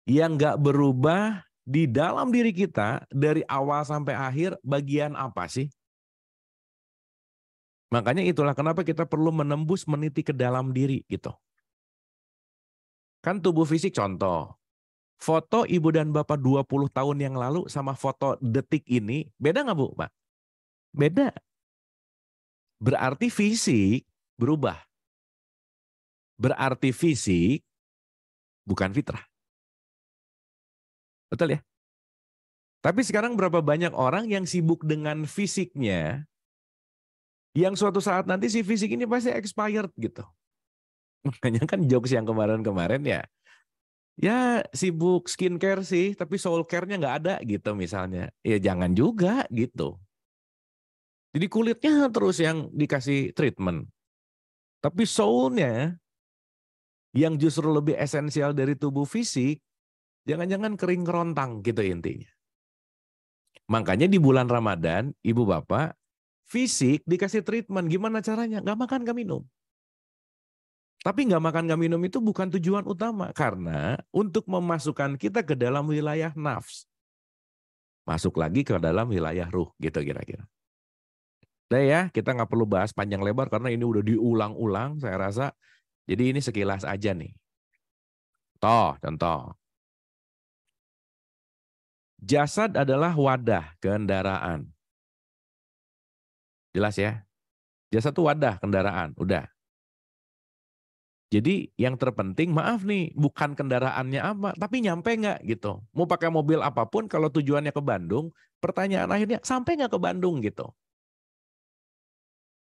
Yang nggak berubah di dalam diri kita dari awal sampai akhir, bagian apa sih? Makanya itulah kenapa kita perlu menembus, meniti ke dalam diri gitu. Kan tubuh fisik contoh. Foto ibu dan bapak 20 tahun yang lalu sama foto detik ini, beda nggak Bu, Pak? Beda. Berarti fisik berubah. Berarti fisik bukan fitrah. Betul ya? Tapi sekarang berapa banyak orang yang sibuk dengan fisiknya, yang suatu saat nanti si fisik ini pasti expired gitu. Makanya kan jokes yang kemarin-kemarin ya, ya sibuk skincare sih, tapi soul care-nya nggak ada gitu misalnya. Ya jangan juga gitu. Jadi kulitnya terus yang dikasih treatment. Tapi soul-nya yang justru lebih esensial dari tubuh fisik, jangan-jangan kering kerontang gitu intinya. Makanya di bulan Ramadan, ibu bapak, fisik dikasih treatment. Gimana caranya? Nggak makan, nggak minum. Tapi nggak makan, nggak minum itu bukan tujuan utama. Karena untuk memasukkan kita ke dalam wilayah nafs. Masuk lagi ke dalam wilayah ruh gitu kira-kira. Udah ya, kita nggak perlu bahas panjang lebar karena ini udah diulang-ulang saya rasa. Jadi ini sekilas aja nih. Contoh. Jasad adalah wadah kendaraan. Jelas ya? Jasad itu wadah kendaraan, udah. Jadi yang terpenting, maaf nih, bukan kendaraannya apa, tapi nyampe nggak gitu. Mau pakai mobil apapun, kalau tujuannya ke Bandung, pertanyaan akhirnya, sampai nggak ke Bandung gitu.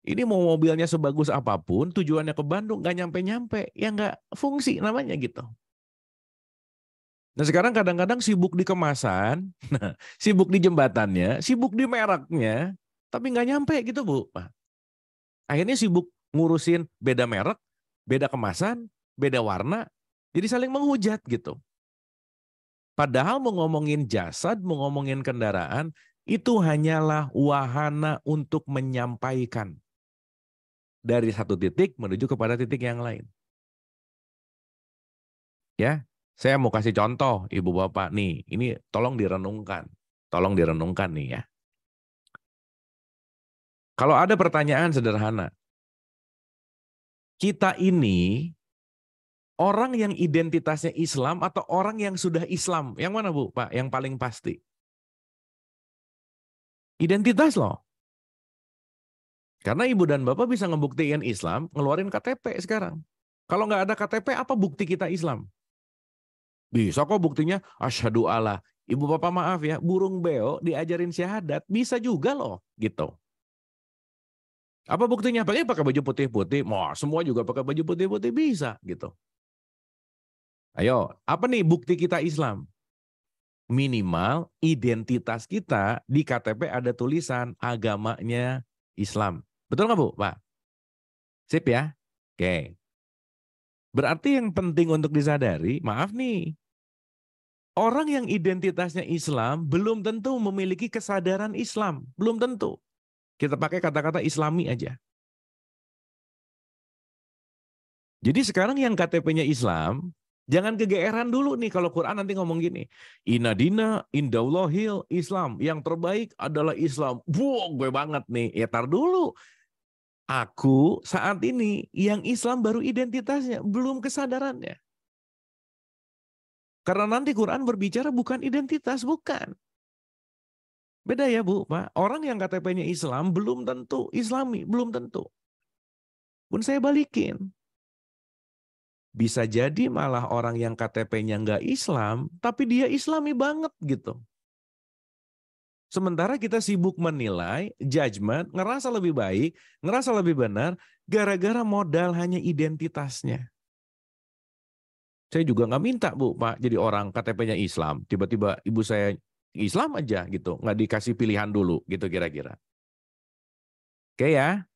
Ini mau mobilnya sebagus apapun, tujuannya ke Bandung, nggak nyampe-nyampe, ya nggak fungsi namanya gitu. Nah sekarang kadang-kadang sibuk di kemasan, sibuk di jembatannya, sibuk di mereknya, tapi nggak nyampe gitu Bu. Akhirnya sibuk ngurusin beda merek, beda kemasan, beda warna, jadi saling menghujat gitu. Padahal mau ngomongin jasad, mau ngomongin kendaraan, itu hanyalah wahana untuk menyampaikan dari satu titik menuju kepada titik yang lain. Ya, saya mau kasih contoh, Ibu Bapak nih, ini tolong direnungkan. Tolong direnungkan nih ya. Kalau ada pertanyaan sederhana, kita ini orang yang identitasnya Islam atau orang yang sudah Islam? Yang mana Bu, Pak? Yang paling pasti? Identitas loh. Karena ibu dan bapak bisa ngebuktiin Islam, ngeluarin KTP sekarang. Kalau nggak ada KTP, apa bukti kita Islam? Bisa kok buktinya, asyhadu Allah. Ibu bapak maaf ya, burung beo diajarin syahadat, bisa juga loh, gitu. Apa buktinya? Pakai baju putih-putih, mau semua juga pakai baju putih-putih bisa, gitu. Ayo, apa nih bukti kita Islam? Minimal identitas kita di KTP ada tulisan agamanya Islam. Betul nggak Bu, Pak? Sip ya? Oke. Berarti yang penting untuk disadari, maaf nih, orang yang identitasnya Islam belum tentu memiliki kesadaran Islam. Belum tentu. Kita pakai kata-kata Islami aja. Jadi sekarang yang KTP-nya Islam, jangan kegeeran dulu nih kalau Quran nanti ngomong gini. Inna dina indallahil Islam. Yang terbaik adalah Islam. Wah, gue banget nih. Ya tar dulu. Aku saat ini yang Islam baru identitasnya, belum kesadarannya. Karena nanti Quran berbicara bukan identitas, bukan. Beda ya Bu, Pak. Orang yang KTP-nya Islam belum tentu Islami, belum tentu. Pun saya balikin. Bisa jadi malah orang yang KTP-nya nggak Islam, tapi dia Islami banget gitu. Sementara kita sibuk menilai, judgment, ngerasa lebih baik, ngerasa lebih benar, gara-gara modal hanya identitasnya. Saya juga nggak minta, Bu, Pak, jadi orang KTP-nya Islam. Tiba-tiba ibu saya Islam aja gitu, nggak dikasih pilihan dulu gitu kira-kira. Oke ya?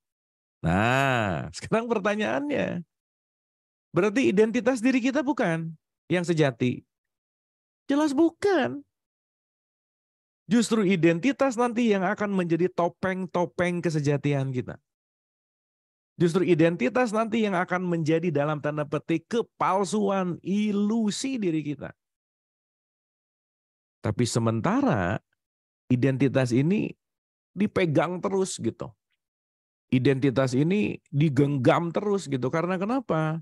Nah, sekarang pertanyaannya. Berarti identitas diri kita bukan yang sejati? Jelas bukan. Justru identitas nanti yang akan menjadi topeng-topeng kesejatian kita. Justru identitas nanti yang akan menjadi dalam tanda petik kepalsuan, ilusi diri kita. Tapi sementara identitas ini dipegang terus gitu. Identitas ini digenggam terus gitu. Karena kenapa?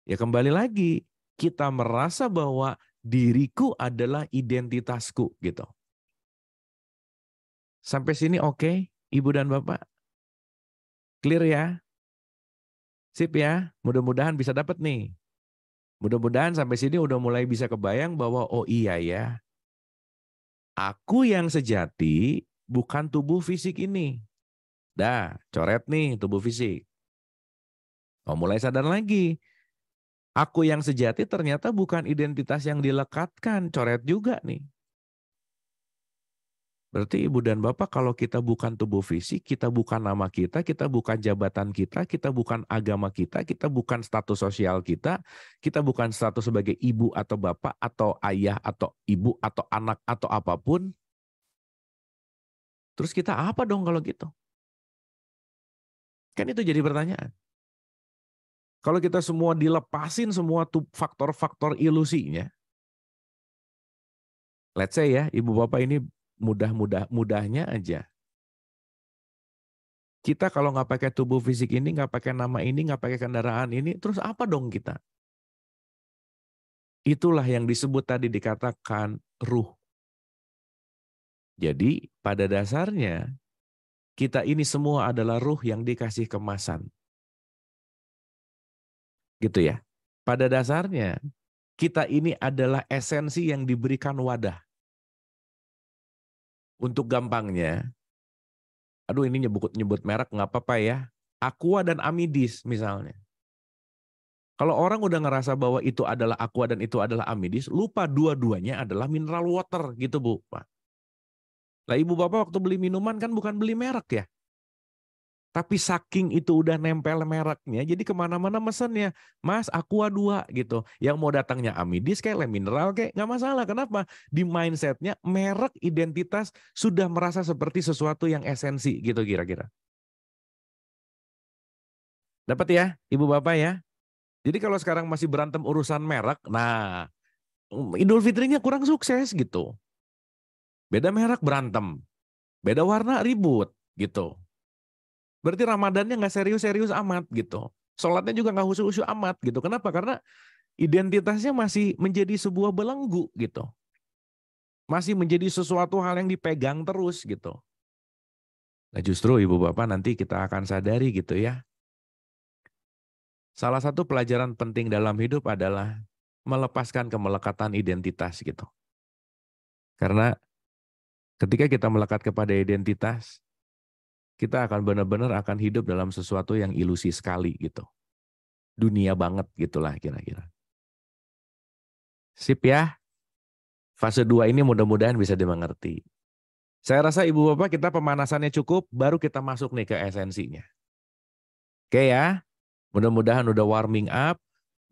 Ya kembali lagi, kita merasa bahwa diriku adalah identitasku gitu. Sampai sini oke, Ibu dan Bapak? Clear ya? Sip ya? Mudah-mudahan bisa dapat nih. Mudah-mudahan sampai sini udah mulai bisa kebayang bahwa oh iya ya, aku yang sejati bukan tubuh fisik ini. Dah, coret nih tubuh fisik. Oh mulai sadar lagi. Aku yang sejati ternyata bukan identitas yang dilekatkan, coret juga nih. Berarti Ibu dan Bapak kalau kita bukan tubuh fisik, kita bukan nama kita bukan jabatan kita bukan agama kita bukan status sosial kita bukan status sebagai ibu atau bapak atau ayah atau ibu atau anak atau apapun. Terus kita apa dong kalau gitu? Kan itu jadi pertanyaan. Kalau kita semua dilepasin semua faktor-faktor ilusinya, let's say ya, Ibu Bapak ini mudahnya aja. Kita kalau nggak pakai tubuh fisik ini, nggak pakai nama ini, nggak pakai kendaraan ini, terus apa dong kita? Itulah yang disebut tadi dikatakan ruh. Jadi pada dasarnya kita ini semua adalah ruh yang dikasih kemasan. Gitu ya. Pada dasarnya kita ini adalah esensi yang diberikan wadah. Untuk gampangnya, aduh ini nyebut merek nggak apa-apa ya. Aqua dan Amidis misalnya. Kalau orang udah ngerasa bahwa itu adalah aqua dan itu adalah Amidis, lupa dua-duanya adalah mineral water gitu Bu. Lah Ibu Bapak waktu beli minuman kan bukan beli merek ya. Tapi saking itu udah nempel mereknya, jadi kemana-mana mesennya, Mas Aqua 2 gitu. Yang mau datangnya Amidis kayak Le Mineral kayak nggak masalah. Kenapa? Di mindsetnya merek identitas sudah merasa seperti sesuatu yang esensi gitu kira-kira. Dapat ya Ibu Bapak ya? Jadi kalau sekarang masih berantem urusan merek, nah Idul Fitrinya kurang sukses gitu. Beda merek berantem, beda warna ribut gitu. Berarti Ramadannya nggak serius-serius amat gitu. Sholatnya juga nggak khusyuk-khusyuk amat gitu. Kenapa? Karena identitasnya masih menjadi sebuah belenggu gitu. Masih menjadi sesuatu hal yang dipegang terus gitu. Nah justru Ibu Bapak nanti kita akan sadari gitu ya. Salah satu pelajaran penting dalam hidup adalah melepaskan kemelekatan identitas gitu. Karena ketika kita melekat kepada identitas, kita akan benar-benar akan hidup dalam sesuatu yang ilusi sekali gitu. Dunia banget gitulah kira-kira. Sip ya. Fase 2 ini mudah-mudahan bisa dimengerti. Saya rasa Ibu Bapak kita pemanasannya cukup, baru kita masuk nih ke esensinya. Oke ya. Mudah-mudahan udah warming up,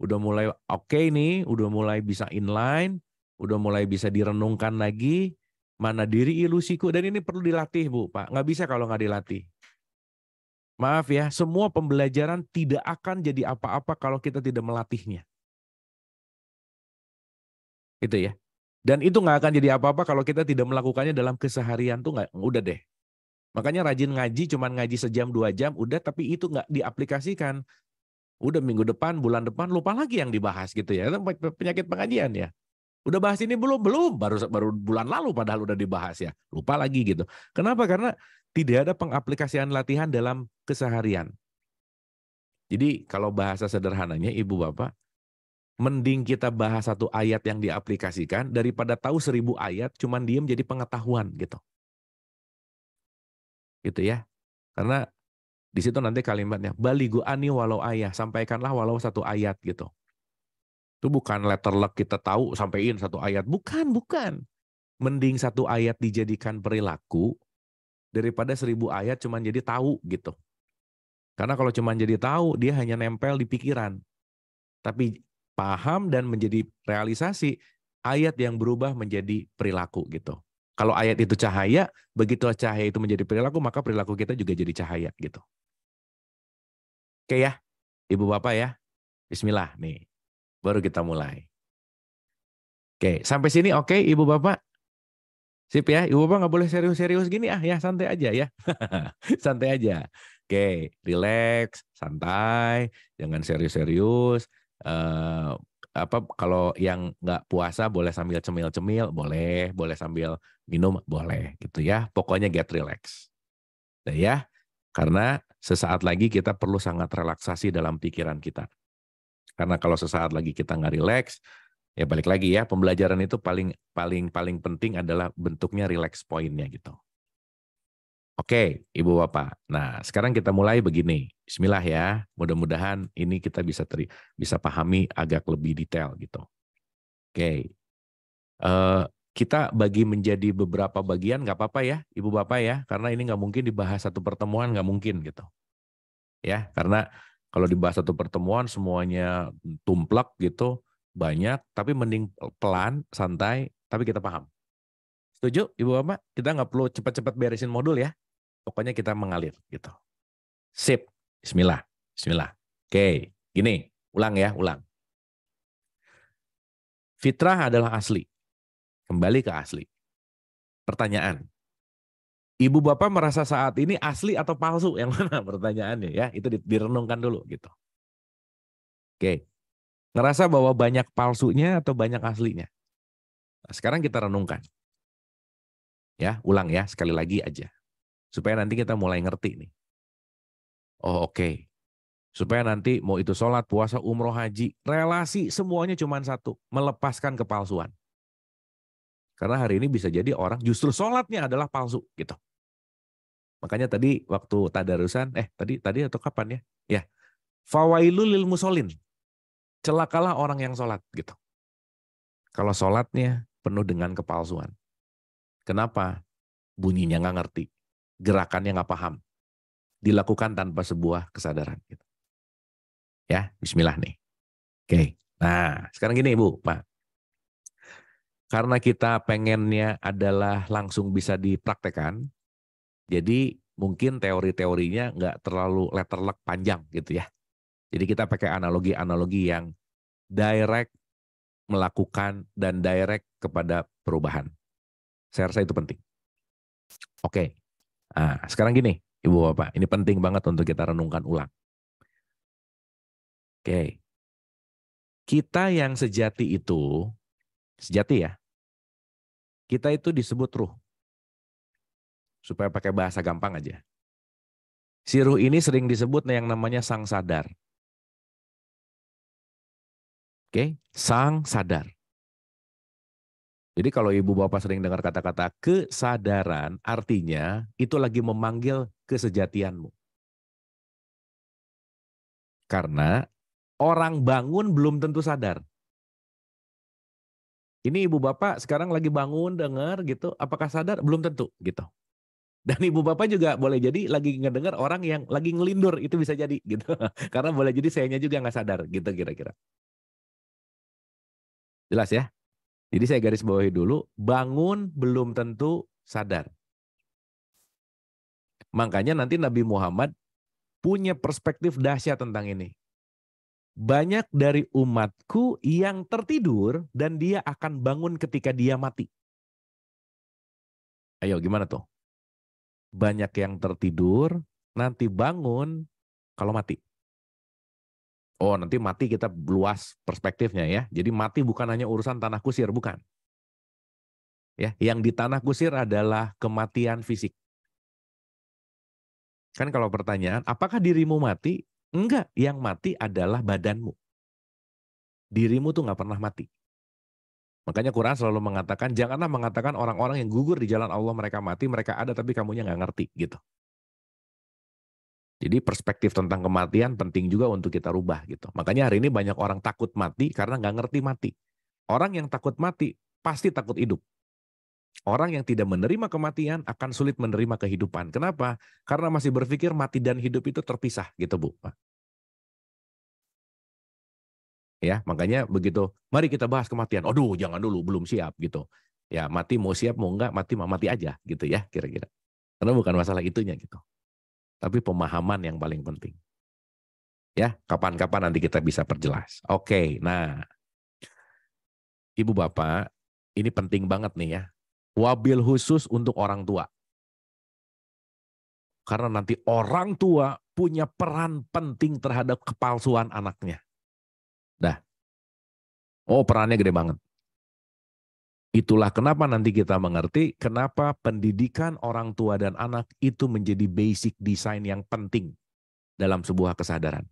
udah mulai oke nih, udah mulai bisa inline, udah mulai bisa direnungkan lagi, mana diri ilusiku, dan ini perlu dilatih Bu, Pak. Nggak bisa kalau nggak dilatih. Maaf ya, semua pembelajaran tidak akan jadi apa-apa kalau kita tidak melatihnya. Itu ya. Dan itu nggak akan jadi apa-apa kalau kita tidak melakukannya dalam keseharian tuh nggak, udah deh. Makanya rajin ngaji, cuman ngaji sejam 2 jam, udah tapi itu nggak diaplikasikan. Udah minggu depan, bulan depan lupa lagi yang dibahas gitu ya. Penyakit pengajian ya. Udah bahas ini belum? Belum, baru bulan lalu padahal udah dibahas ya. Lupa lagi gitu. Kenapa? Karena tidak ada pengaplikasian latihan dalam keseharian. Jadi kalau bahasa sederhananya Ibu Bapak, mending kita bahas satu ayat yang diaplikasikan daripada tahu 1000 ayat cuman diem jadi pengetahuan gitu. gitu ya. Karena di situ nanti kalimatnya baligu ani walau ayah, sampaikanlah walau satu ayat gitu. Itu bukan letter luck kita tahu sampein satu ayat, bukan. Mending satu ayat dijadikan perilaku daripada 1000 ayat cuma jadi tahu gitu. Karena kalau cuma jadi tahu dia hanya nempel di pikiran. Tapi paham dan menjadi realisasi, ayat yang berubah menjadi perilaku gitu. Kalau ayat itu cahaya, begitu cahaya itu menjadi perilaku, maka perilaku kita juga jadi cahaya gitu. Oke ya, Ibu Bapak ya. Bismillah nih, baru kita mulai. Oke, sampai sini oke Ibu Bapak? Sip ya, Ibu Bapak nggak boleh serius-serius gini ya santai aja ya. Santai aja. Oke, relax, santai, jangan serius-serius. Eh, kalau yang nggak puasa boleh sambil cemil-cemil, boleh sambil minum, boleh gitu ya. Pokoknya get relax. Nah, ya, karena sesaat lagi kita perlu sangat relaksasi dalam pikiran kita. Karena kalau sesaat lagi kita nggak relax, ya balik lagi ya, pembelajaran itu paling penting adalah bentuknya relax poinnya gitu. Oke, Ibu Bapak. Nah, sekarang kita mulai begini. Bismillah ya. Mudah-mudahan ini kita bisa pahami agak lebih detail gitu. Oke. Kita bagi menjadi beberapa bagian, nggak apa-apa ya, Ibu Bapak ya, karena ini nggak mungkin dibahas satu pertemuan, nggak mungkin gitu. Ya, karena kalau dibahas satu pertemuan semuanya tumplek gitu, banyak, tapi mending pelan, santai, tapi kita paham. Setuju, Ibu Bapak? Kita nggak perlu cepat-cepat beresin modul ya. Pokoknya kita mengalir gitu. Sip. Bismillah. Bismillah. Oke, gini, ulang ya, ulang. Fitrah adalah asli. Kembali ke asli. Pertanyaan. Ibu Bapak merasa saat ini asli atau palsu? Yang mana pertanyaannya ya? Itu direnungkan dulu gitu. Oke. Ngerasa bahwa banyak palsunya atau banyak aslinya? Nah, sekarang kita renungkan. Ya, ulang ya, sekali lagi aja. Supaya nanti kita mulai ngerti nih. Oh, oke. Supaya nanti mau itu sholat, puasa, umroh, haji, relasi semuanya cuma satu, melepaskan kepalsuan. Karena hari ini bisa jadi orang justru sholatnya adalah palsu gitu. Makanya tadi waktu tadarusan, tadi atau kapan ya? Ya, fawailul lil musholin. Celakalah orang yang sholat gitu. Kalau sholatnya penuh dengan kepalsuan. Kenapa? Bunyinya nggak ngerti, gerakannya nggak paham, dilakukan tanpa sebuah kesadaran. Gitu. Ya, Bismillah nih. Oke. Nah, sekarang gini Ibu, Pak. Karena kita pengennya adalah langsung bisa dipraktekkan, jadi mungkin teori-teorinya nggak terlalu letterlek panjang gitu ya. Jadi kita pakai analogi-analogi yang direct melakukan dan direct kepada perubahan. Saya rasa itu penting. Oke. Nah, sekarang gini, Ibu Bapak, ini penting banget untuk kita renungkan ulang. Oke. Kita yang sejati itu, sejati ya, kita itu disebut ruh. Supaya pakai bahasa gampang aja. Si ruh ini sering disebut yang namanya sang sadar. Oke, sang sadar. Jadi kalau ibu bapak sering dengar kata-kata kesadaran, artinya itu lagi memanggil kesejatianmu. Karena orang bangun belum tentu sadar. Ini ibu bapak sekarang lagi bangun dengar gitu, apakah sadar? Belum tentu gitu. Dan ibu bapak juga boleh jadi lagi ngedengar orang yang lagi ngelindur, itu bisa jadi gitu. Karena boleh jadi sayanya juga nggak sadar gitu kira-kira. Jelas ya? Jadi saya garis bawahi dulu, bangun belum tentu sadar. Makanya nanti Nabi Muhammad punya perspektif dahsyat tentang ini. Banyak dari umatku yang tertidur dan dia akan bangun ketika dia mati. Ayo gimana tuh? Banyak yang tertidur, nanti bangun kalau mati. Oh nanti mati kita luas perspektifnya ya. Jadi mati bukan hanya urusan tanah kusir, bukan. Ya, yang di tanah kusir adalah kematian fisik. Kan kalau pertanyaan, apakah dirimu mati? Enggak, yang mati adalah badanmu. Dirimu tuh nggak pernah mati. Makanya Quran selalu mengatakan, janganlah mengatakan orang-orang yang gugur di jalan Allah mereka mati, mereka ada tapi kamunya nggak ngerti gitu. Jadi perspektif tentang kematian penting juga untuk kita rubah gitu. Makanya hari ini banyak orang takut mati karena nggak ngerti mati. Orang yang takut mati pasti takut hidup. Orang yang tidak menerima kematian akan sulit menerima kehidupan. Kenapa? Karena masih berpikir mati dan hidup itu terpisah gitu, Bu. Ya, makanya begitu. Mari kita bahas kematian. Aduh, jangan dulu, belum siap gitu. Ya, mati mau siap mau enggak, mati aja gitu ya, kira-kira. Karena bukan masalah itunya gitu. Tapi pemahaman yang paling penting. Ya, kapan-kapan nanti kita bisa perjelas. Oke, nah, Ibu Bapak, ini penting banget nih ya. Wabil khusus untuk orang tua. Karena nanti orang tua punya peran penting terhadap kepalsuan anaknya. Dah, oh perannya gede banget. Itulah kenapa nanti kita mengerti kenapa pendidikan orang tua dan anak itu menjadi basic design yang penting dalam sebuah kesadaran.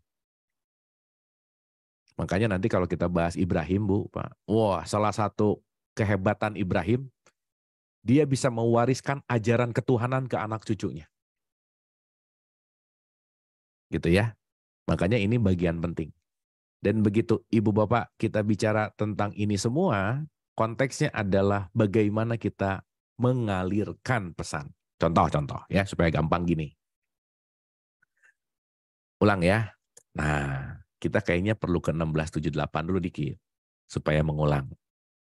Makanya nanti kalau kita bahas Ibrahim, Bu, Pak, wah salah satu kehebatan Ibrahim, dia bisa mewariskan ajaran ketuhanan ke anak cucunya. Gitu ya. Makanya ini bagian penting. Dan begitu Ibu Bapak kita bicara tentang ini semua, konteksnya adalah bagaimana kita mengalirkan pesan. Contoh-contoh ya, supaya gampang gini. Ulang ya. Nah, kita kayaknya perlu ke 1678 dulu dikit supaya mengulang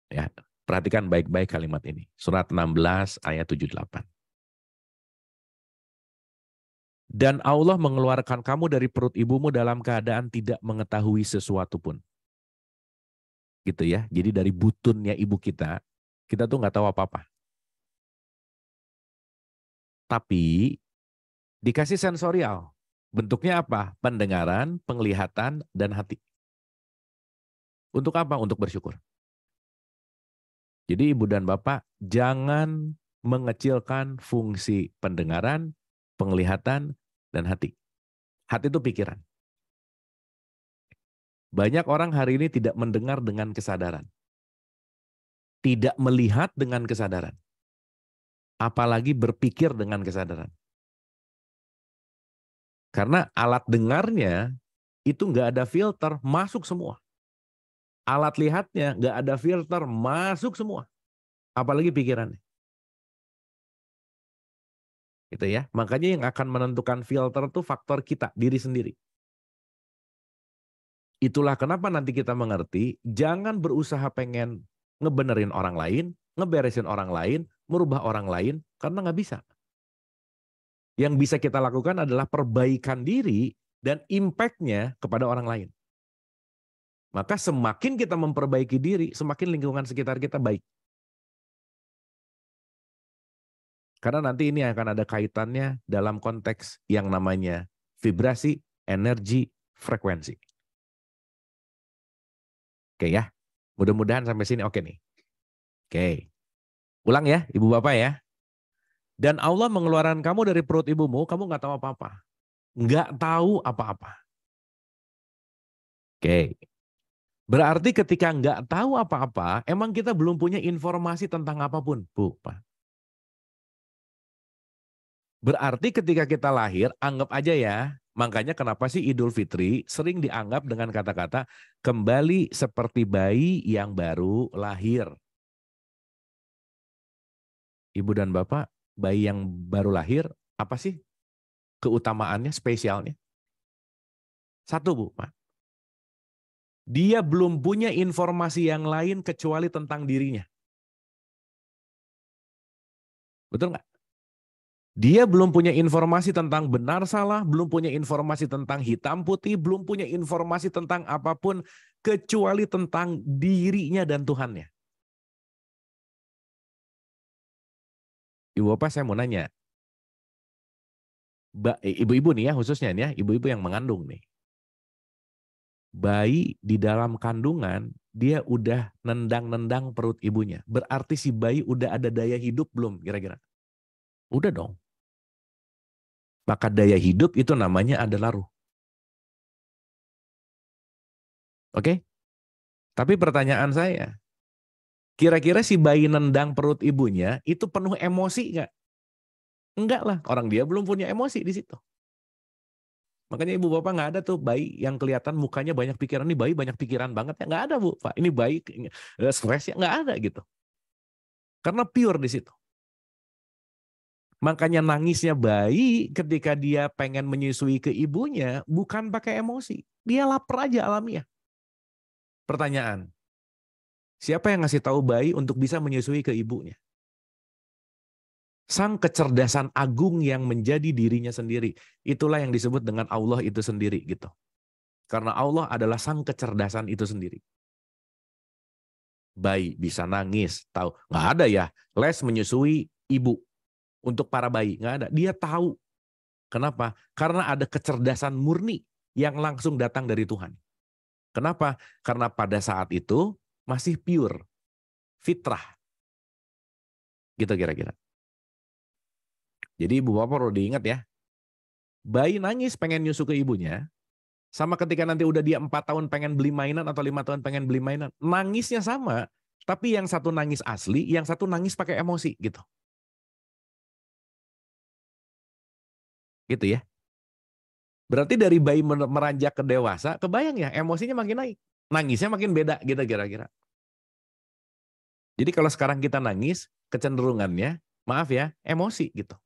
ya. Perhatikan baik-baik kalimat ini. Surat 16 ayat 78. Dan Allah mengeluarkan kamu dari perut ibumu dalam keadaan tidak mengetahui sesuatu pun. Gitu ya. Jadi dari butunnya ibu kita tuh nggak tahu apa-apa. Tapi dikasih sensorial. Bentuknya apa? Pendengaran, penglihatan, dan hati. Untuk apa? Untuk bersyukur. Jadi ibu dan bapak jangan mengecilkan fungsi pendengaran, penglihatan, dan hati. Hati itu pikiran. Banyak orang hari ini tidak mendengar dengan kesadaran. Tidak melihat dengan kesadaran. Apalagi berpikir dengan kesadaran. Karena alat dengarnya itu nggak ada filter, masuk semua. Alat lihatnya nggak ada filter, masuk semua. Apalagi pikirannya. Gitu ya. Makanya yang akan menentukan filter itu faktor kita, diri sendiri. Itulah kenapa nanti kita mengerti, jangan berusaha pengen ngebenerin orang lain, ngeberesin orang lain, merubah orang lain, karena nggak bisa. Yang bisa kita lakukan adalah perbaikan diri dan impact-nya kepada orang lain. Maka semakin kita memperbaiki diri, semakin lingkungan sekitar kita baik. Karena nanti ini akan ada kaitannya dalam konteks yang namanya vibrasi, energi, frekuensi. Oke ya, mudah-mudahan sampai sini oke nih. Oke, ulang ya Ibu Bapak ya. Dan Allah mengeluarkan kamu dari perut ibumu, kamu nggak tahu apa-apa. Nggak tahu apa-apa. Oke, berarti ketika nggak tahu apa-apa, emang kita belum punya informasi tentang apapun, Bu, Pak. Berarti ketika kita lahir, anggap aja ya, makanya kenapa sih Idul Fitri sering dianggap dengan kata-kata kembali seperti bayi yang baru lahir. Ibu dan Bapak, bayi yang baru lahir, apa sih keutamaannya, spesialnya? Satu, Bu, Pak. Dia belum punya informasi yang lain kecuali tentang dirinya. Betul nggak? Dia belum punya informasi tentang benar salah, belum punya informasi tentang hitam putih, belum punya informasi tentang apapun kecuali tentang dirinya dan Tuhannya. Ibu Bapak saya mau nanya, ibu-ibu nih ya khususnya nih ya, ibu-ibu yang mengandung nih. Bayi di dalam kandungan, dia udah nendang-nendang perut ibunya. Berarti si bayi udah ada daya hidup belum kira-kira? Udah dong. Maka daya hidup itu namanya adalah ruh. Oke? Tapi pertanyaan saya, kira-kira si bayi nendang perut ibunya itu penuh emosi nggak? Enggak lah, orang dia belum punya emosi di situ. Makanya ibu bapak nggak ada tuh bayi yang kelihatan mukanya banyak pikiran. Ini bayi banyak pikiran banget ya, nggak ada bu. Pak, ini bayi stres ya, nggak ada gitu. Karena pure di situ. Makanya nangisnya bayi ketika dia pengen menyusui ke ibunya bukan pakai emosi. Dia lapar aja alamiah. Pertanyaan, siapa yang ngasih tahu bayi untuk bisa menyusui ke ibunya? Sang kecerdasan agung yang menjadi dirinya sendiri. Itulah yang disebut dengan Allah itu sendiri gitu. Karena Allah adalah sang kecerdasan itu sendiri. Bayi bisa nangis, tahu. Nggak ada ya les menyusui ibu untuk para bayi. Nggak ada. Dia tahu. Kenapa? Karena ada kecerdasan murni yang langsung datang dari Tuhan. Kenapa? Karena pada saat itu masih pure, fitrah. Gitu kira-kira. Jadi ibu bapak perlu diingat ya, bayi nangis pengen nyusu ke ibunya, sama ketika nanti udah dia 4 tahun pengen beli mainan atau 5 tahun pengen beli mainan, nangisnya sama, tapi yang satu nangis asli, yang satu nangis pakai emosi gitu. Gitu ya. Berarti dari bayi meranjak ke dewasa, kebayang ya emosinya makin naik. Nangisnya makin beda gitu kira-kira. Jadi kalau sekarang kita nangis, kecenderungannya, maaf ya, emosi gitu.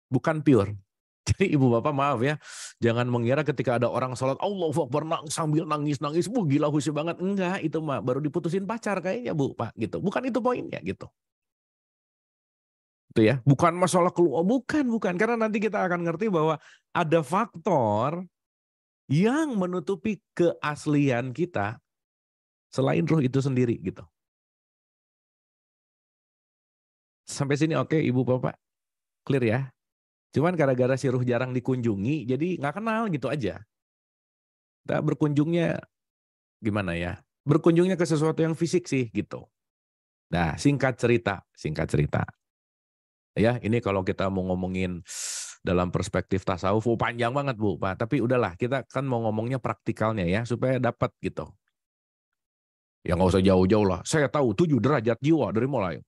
Bukan pure. Jadi ibu bapak maaf ya, jangan mengira ketika ada orang sholat, Allahu Akbar sambil nangis-nangis, gila khusyuk banget. Enggak, itu mah baru diputusin pacar kayaknya bu, pak gitu. Bukan itu poinnya gitu. Itu ya, bukan masalah keluar, bukan. Karena nanti kita akan ngerti bahwa ada faktor yang menutupi keaslian kita selain ruh itu sendiri gitu. Sampai sini oke ibu bapak, clear ya. Cuman gara-gara si ruh jarang dikunjungi, jadi nggak kenal gitu aja. Kita berkunjungnya gimana ya? Berkunjungnya ke sesuatu yang fisik sih gitu. Nah, singkat cerita. Ya, ini kalau kita mau ngomongin dalam perspektif tasawuf, panjang banget Bu, Pak. Tapi udahlah, kita kan mau ngomongnya praktikalnya ya, supaya dapat gitu. Ya nggak usah jauh-jauh lah. Saya tahu 7 derajat jiwa dari mulai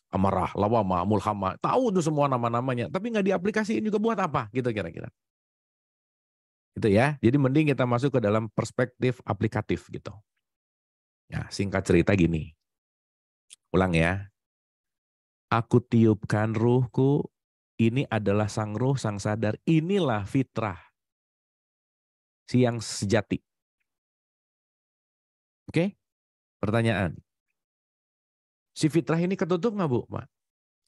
amarah, lawamah, mulhamah. Tahu tuh semua nama-namanya. Tapi nggak diaplikasiin juga buat apa gitu kira-kira. Gitu ya. Jadi mending kita masuk ke dalam perspektif aplikatif gitu. Ya, singkat cerita gini. Ulang ya. Aku tiupkan ruhku. Ini adalah sang ruh, sang sadar. Inilah fitrah. Si yang sejati. Oke? Pertanyaan. Si fitrah ini ketutup nggak Bu? Mak?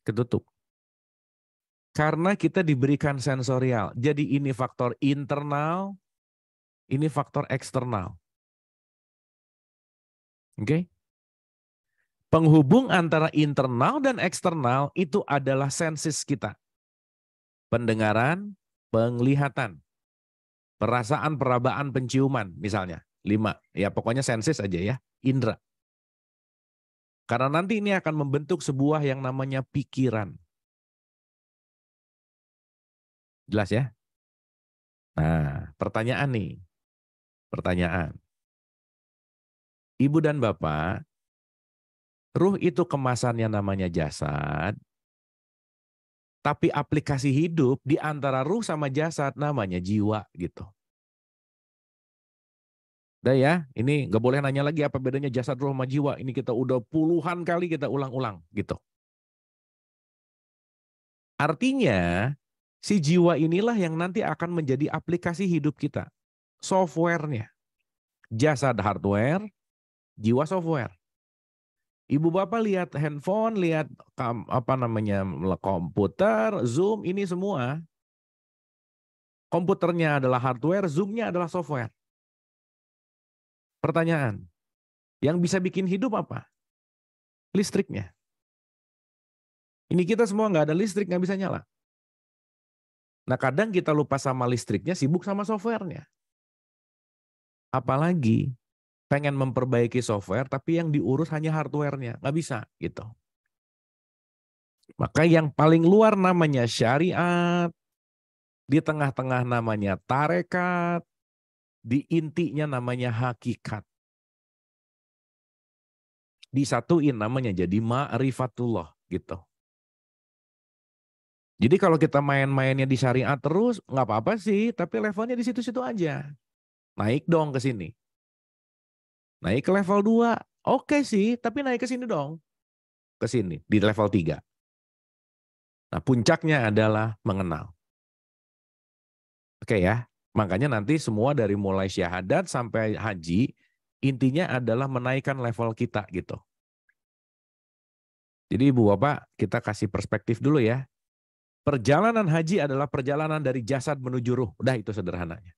Ketutup. Karena kita diberikan sensorial. Jadi ini faktor internal, ini faktor eksternal. Oke? Penghubung antara internal dan eksternal itu adalah sensis kita. Pendengaran, penglihatan, perasaan, perabaan, penciuman misalnya. 5. Ya pokoknya sensis aja ya, indera. Karena nanti ini akan membentuk sebuah yang namanya pikiran. Jelas ya? Nah, pertanyaan nih. Pertanyaan. Ibu dan Bapak, ruh itu kemasannya namanya jasad, tapi aplikasi hidup di antara ruh sama jasad namanya jiwa gitu. Udah ya, ini nggak boleh nanya lagi apa bedanya jasad, ruh sama jiwa. Ini kita udah puluhan kali kita ulang-ulang gitu. Artinya, si jiwa inilah yang nanti akan menjadi aplikasi hidup kita. Softwarenya. Jasad hardware, jiwa software. Ibu bapak lihat handphone, lihat komputer, Zoom, ini semua. Komputernya adalah hardware, Zoom-nya adalah software. Pertanyaan, yang bisa bikin hidup apa? Listriknya. Ini kita semua nggak ada listrik, nggak bisa nyala. Nah kadang kita lupa sama listriknya, sibuk sama softwarenya. Apalagi pengen memperbaiki software, tapi yang diurus hanya hardwarenya, nggak bisa gitu. Maka yang paling luar namanya syariat, di tengah-tengah namanya tarekat, di intinya namanya hakikat. Disatuin namanya jadi ma'rifatullah gitu. Jadi kalau kita main-mainnya di syariat terus, nggak apa-apa sih, tapi levelnya di situ-situ aja. Naik dong ke sini. Naik ke level 2. Oke sih, tapi naik ke sini dong. Ke sini, di level 3. Nah, puncaknya adalah mengenal. Oke ya, makanya nanti semua dari mulai syahadat sampai haji, intinya adalah menaikkan level kita gitu. Jadi Ibu Bapak, kita kasih perspektif dulu ya. Perjalanan haji adalah perjalanan dari jasad menuju ruh. Udah itu sederhananya.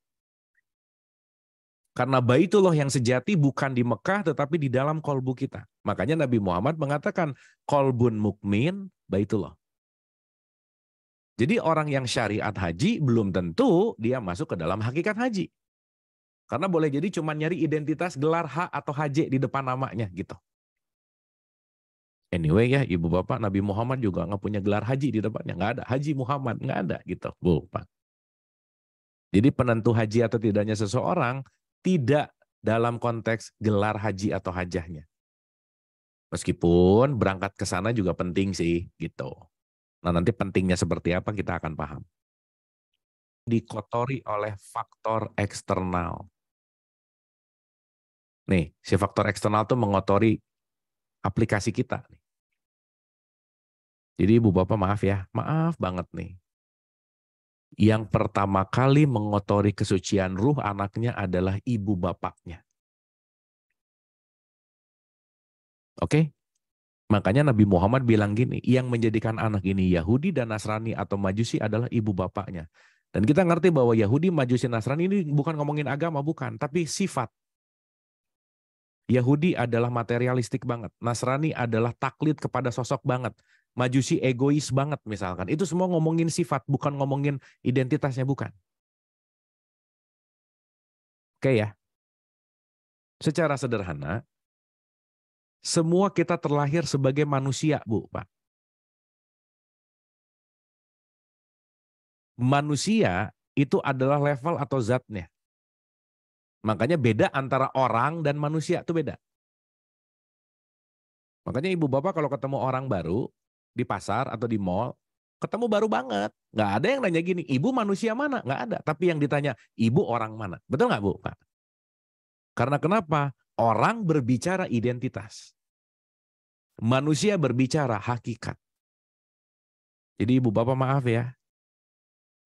Karena Baitullah yang sejati bukan di Mekah tetapi di dalam kolbu kita. Makanya Nabi Muhammad mengatakan kolbun mukmin Baitullah. Jadi orang yang syariat haji belum tentu dia masuk ke dalam hakikat haji. Karena boleh jadi cuma nyari identitas gelar H atau HJ di depan namanya gitu. Anyway ya, Ibu Bapak, Nabi Muhammad juga nggak punya gelar haji di depannya. Nggak ada. Haji Muhammad, nggak ada gitu. Bu, Pak. Jadi penentu haji atau tidaknya seseorang tidak dalam konteks gelar haji atau hajahnya. Meskipun berangkat ke sana juga penting sih gitu. Nah nanti pentingnya seperti apa kita akan paham. Dikotori oleh faktor eksternal. Nih, si faktor eksternal tuh mengotori aplikasi kita. Jadi Ibu Bapak maaf ya, maaf banget nih. Yang pertama kali mengotori kesucian ruh anaknya adalah ibu bapaknya. Oke? Makanya Nabi Muhammad bilang gini, yang menjadikan anak ini Yahudi dan Nasrani atau Majusi adalah ibu bapaknya. Dan kita ngerti bahwa Yahudi, Majusi, Nasrani ini bukan ngomongin agama, bukan. Tapi sifat. Yahudi adalah materialistik banget. Nasrani adalah taklid kepada sosok banget. Majusi egois banget misalkan. Itu semua ngomongin sifat, bukan ngomongin identitasnya, bukan. Oke ya. Secara sederhana, semua kita terlahir sebagai manusia, Bu, Pak. Manusia itu adalah level atau zatnya. Makanya beda antara orang dan manusia itu beda. Makanya ibu bapak kalau ketemu orang baru di pasar atau di mall, ketemu baru banget. Nggak ada yang nanya gini, ibu manusia mana? Nggak ada. Tapi yang ditanya, ibu orang mana? Betul nggak Bu? Pak? Karena kenapa? Orang berbicara identitas. Manusia berbicara hakikat. Jadi ibu bapak maaf ya.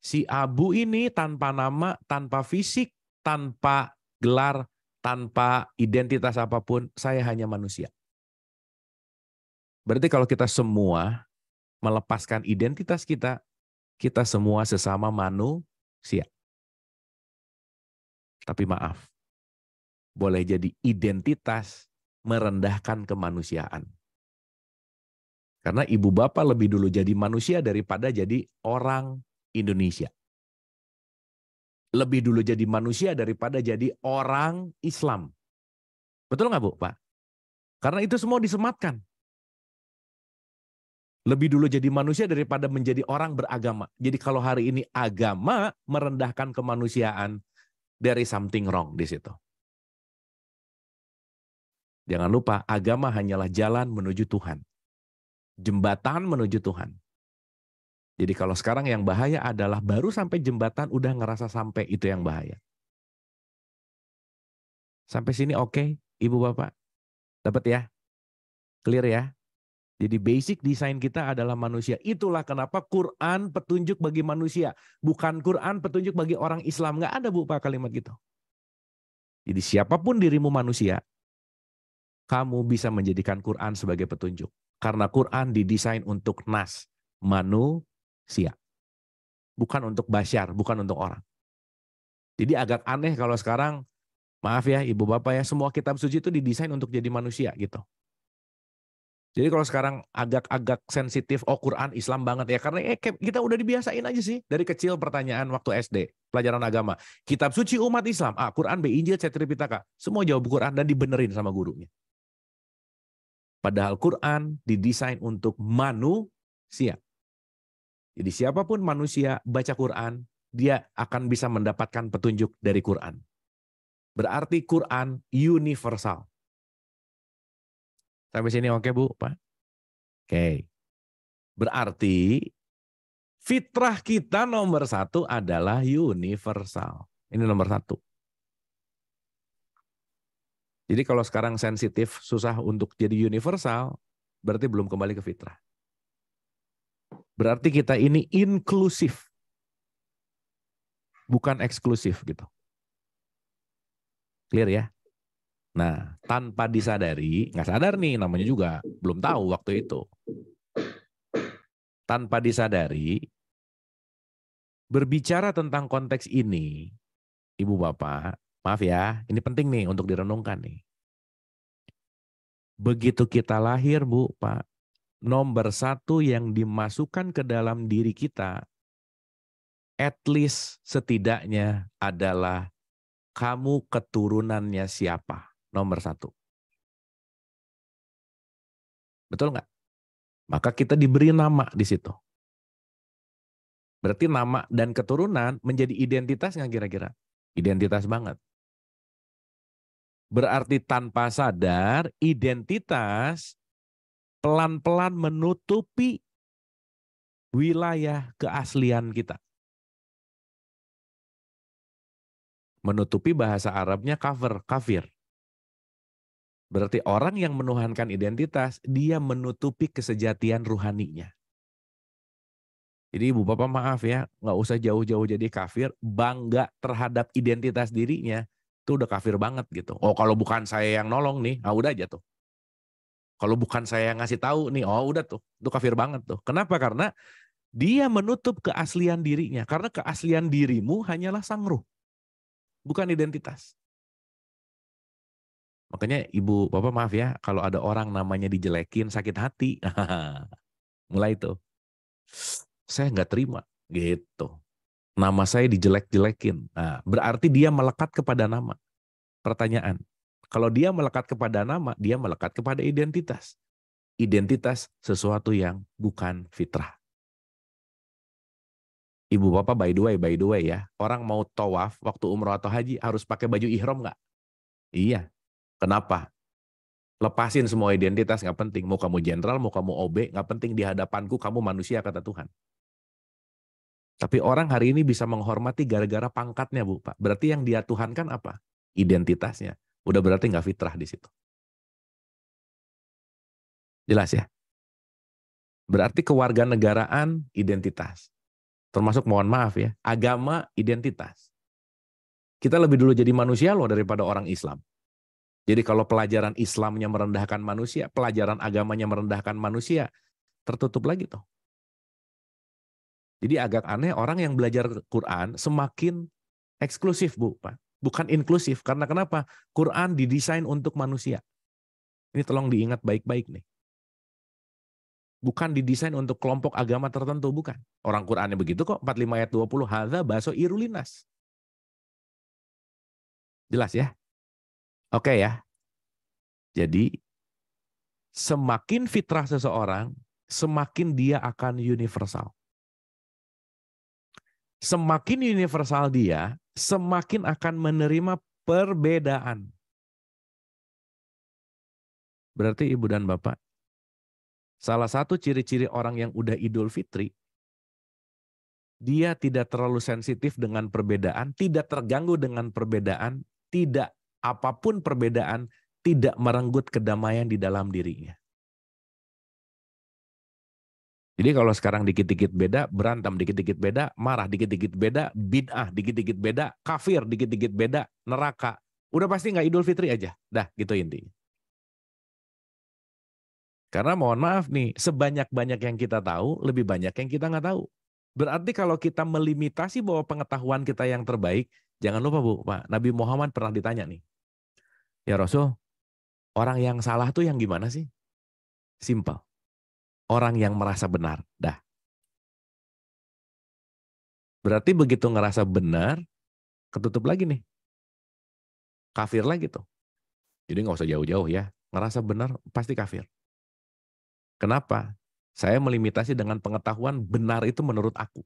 Si Abu ini tanpa nama, tanpa fisik, tanpa gelar, tanpa identitas apapun, saya hanya manusia. Berarti kalau kita semua melepaskan identitas kita, kita semua sesama manusia. Tapi maaf, boleh jadi identitas merendahkan kemanusiaan. Karena ibu bapak lebih dulu jadi manusia daripada jadi orang Indonesia. Lebih dulu jadi manusia daripada jadi orang Islam. Betul nggak Bu, Pak? Karena itu semua disematkan. Lebih dulu jadi manusia daripada menjadi orang beragama. Jadi kalau hari ini agama merendahkan kemanusiaan, there is something wrong di situ. Jangan lupa, agama hanyalah jalan menuju Tuhan. Jembatan menuju Tuhan. Jadi kalau sekarang yang bahaya adalah baru sampai jembatan udah ngerasa sampai, itu yang bahaya. Sampai sini oke, Ibu Bapak? Dapat ya? Clear ya? Jadi basic desain kita adalah manusia. Itulah kenapa Quran petunjuk bagi manusia. Bukan Quran petunjuk bagi orang Islam. Nggak ada Bu Pak kalimat gitu. Jadi siapapun dirimu manusia, kamu bisa menjadikan Quran sebagai petunjuk. Karena Quran didesain untuk nas, manusia. Bukan untuk basyar, bukan untuk orang. Jadi agak aneh kalau sekarang, maaf ya Ibu Bapak ya, semua kitab suci itu didesain untuk jadi manusia gitu. Jadi kalau sekarang agak-agak sensitif, oh Quran Islam banget ya, karena kita udah dibiasain aja sih. Dari kecil pertanyaan waktu SD, pelajaran agama. Kitab suci umat Islam, Quran, B, Injil, C, Tripitaka. Semua jawab Quran dan dibenerin sama gurunya. Padahal Quran didesain untuk manusia. Jadi siapapun manusia baca Quran, dia akan bisa mendapatkan petunjuk dari Quran. Berarti Quran universal. Sampai sini oke Bu, Pak? Oke. Berarti Fitrah kita nomor satu adalah universal. Ini nomor satu. Jadi kalau sekarang sensitif, susah untuk jadi universal, berarti belum kembali ke fitrah. Berarti kita ini inklusif, bukan eksklusif gitu. Clear ya? Nah, tanpa disadari, nggak sadar nih, namanya juga belum tahu waktu itu. Tanpa disadari, berbicara tentang konteks ini, Ibu Bapak, maaf ya, ini penting nih untuk direnungkan nih. Begitu kita lahir, Bu, Pak, nomor satu yang dimasukkan ke dalam diri kita, at least setidaknya adalah kamu keturunannya siapa, nomor satu. Betul nggak? Maka kita diberi nama di situ. Berarti nama dan keturunan menjadi identitas nggak kira-kira? Identitas banget. Berarti tanpa sadar, identitas pelan-pelan menutupi wilayah keaslian kita. Menutupi bahasa Arabnya kafir. Berarti orang yang menuhankan identitas, dia menutupi kesejatian ruhaninya. Jadi Ibu Bapak maaf ya, nggak usah jauh-jauh jadi kafir, bangga terhadap identitas dirinya, itu udah kafir banget gitu. Oh kalau bukan saya yang nolong nih, udah aja tuh. Kalau bukan saya yang ngasih tahu nih, udah tuh, itu kafir banget tuh. Kenapa? Karena dia menutup keaslian dirinya. Karena keaslian dirimu hanyalah sang ruh, bukan identitas. Makanya Ibu Bapak maaf ya, kalau ada orang namanya dijelekin sakit hati, mulai tuh. Saya nggak terima gitu. Nama saya dijelek-jelekin. Nah, berarti dia melekat kepada nama. Pertanyaan, kalau dia melekat kepada nama, dia melekat kepada identitas. Identitas sesuatu yang bukan fitrah. Ibu Bapak by the way ya, orang mau tawaf waktu umroh atau haji harus pakai baju ihram nggak? Iya. Kenapa? Lepasin semua identitas, nggak penting. Mau kamu jenderal, mau kamu OB, nggak penting, di hadapanku kamu manusia, kata Tuhan. Tapi orang hari ini bisa menghormati gara-gara pangkatnya, Bu, Pak. Berarti yang dia tuhankan apa? Identitasnya. Udah berarti nggak fitrah di situ. Jelas ya? Berarti kewarganegaraan identitas. Termasuk mohon maaf ya, agama identitas. Kita lebih dulu jadi manusia loh daripada orang Islam. Jadi kalau pelajaran Islamnya merendahkan manusia, pelajaran agamanya merendahkan manusia, tertutup lagi tuh. Jadi agak aneh orang yang belajar Quran semakin eksklusif, Bu, Pak. Bukan inklusif. Karena kenapa? Quran didesain untuk manusia. Ini tolong diingat baik-baik nih. Bukan didesain untuk kelompok agama tertentu, bukan. Orang Qurannya begitu kok, 45 ayat 20, hadza baso irulinas. Jelas ya? Oke ya. Jadi, semakin fitrah seseorang, semakin dia akan universal. Semakin universal dia, semakin akan menerima perbedaan. Berarti Ibu dan Bapak, salah satu ciri-ciri orang yang udah Idul Fitri, dia tidak terlalu sensitif dengan perbedaan, tidak terganggu dengan perbedaan, tidak apapun perbedaan, tidak merenggut kedamaian di dalam dirinya. Jadi kalau sekarang dikit-dikit beda, berantem dikit-dikit beda, marah dikit-dikit beda, bid'ah dikit-dikit beda, kafir dikit-dikit beda, neraka. Udah pasti nggak Idul Fitri aja. Dah, gitu intinya. Karena mohon maaf nih, sebanyak-banyak yang kita tahu, lebih banyak yang kita nggak tahu. Berarti kalau kita melimitasi bahwa pengetahuan kita yang terbaik, jangan lupa Bu, Pak, Nabi Muhammad pernah ditanya nih, ya Rasul, orang yang salah tuh yang gimana sih? Simple. Orang yang merasa benar. Dah. Berarti begitu ngerasa benar, ketutup lagi nih. Kafir lagi tuh. Jadi nggak usah jauh-jauh ya. Ngerasa benar, pasti kafir. Kenapa? Saya melimitasi dengan pengetahuan benar itu menurut aku.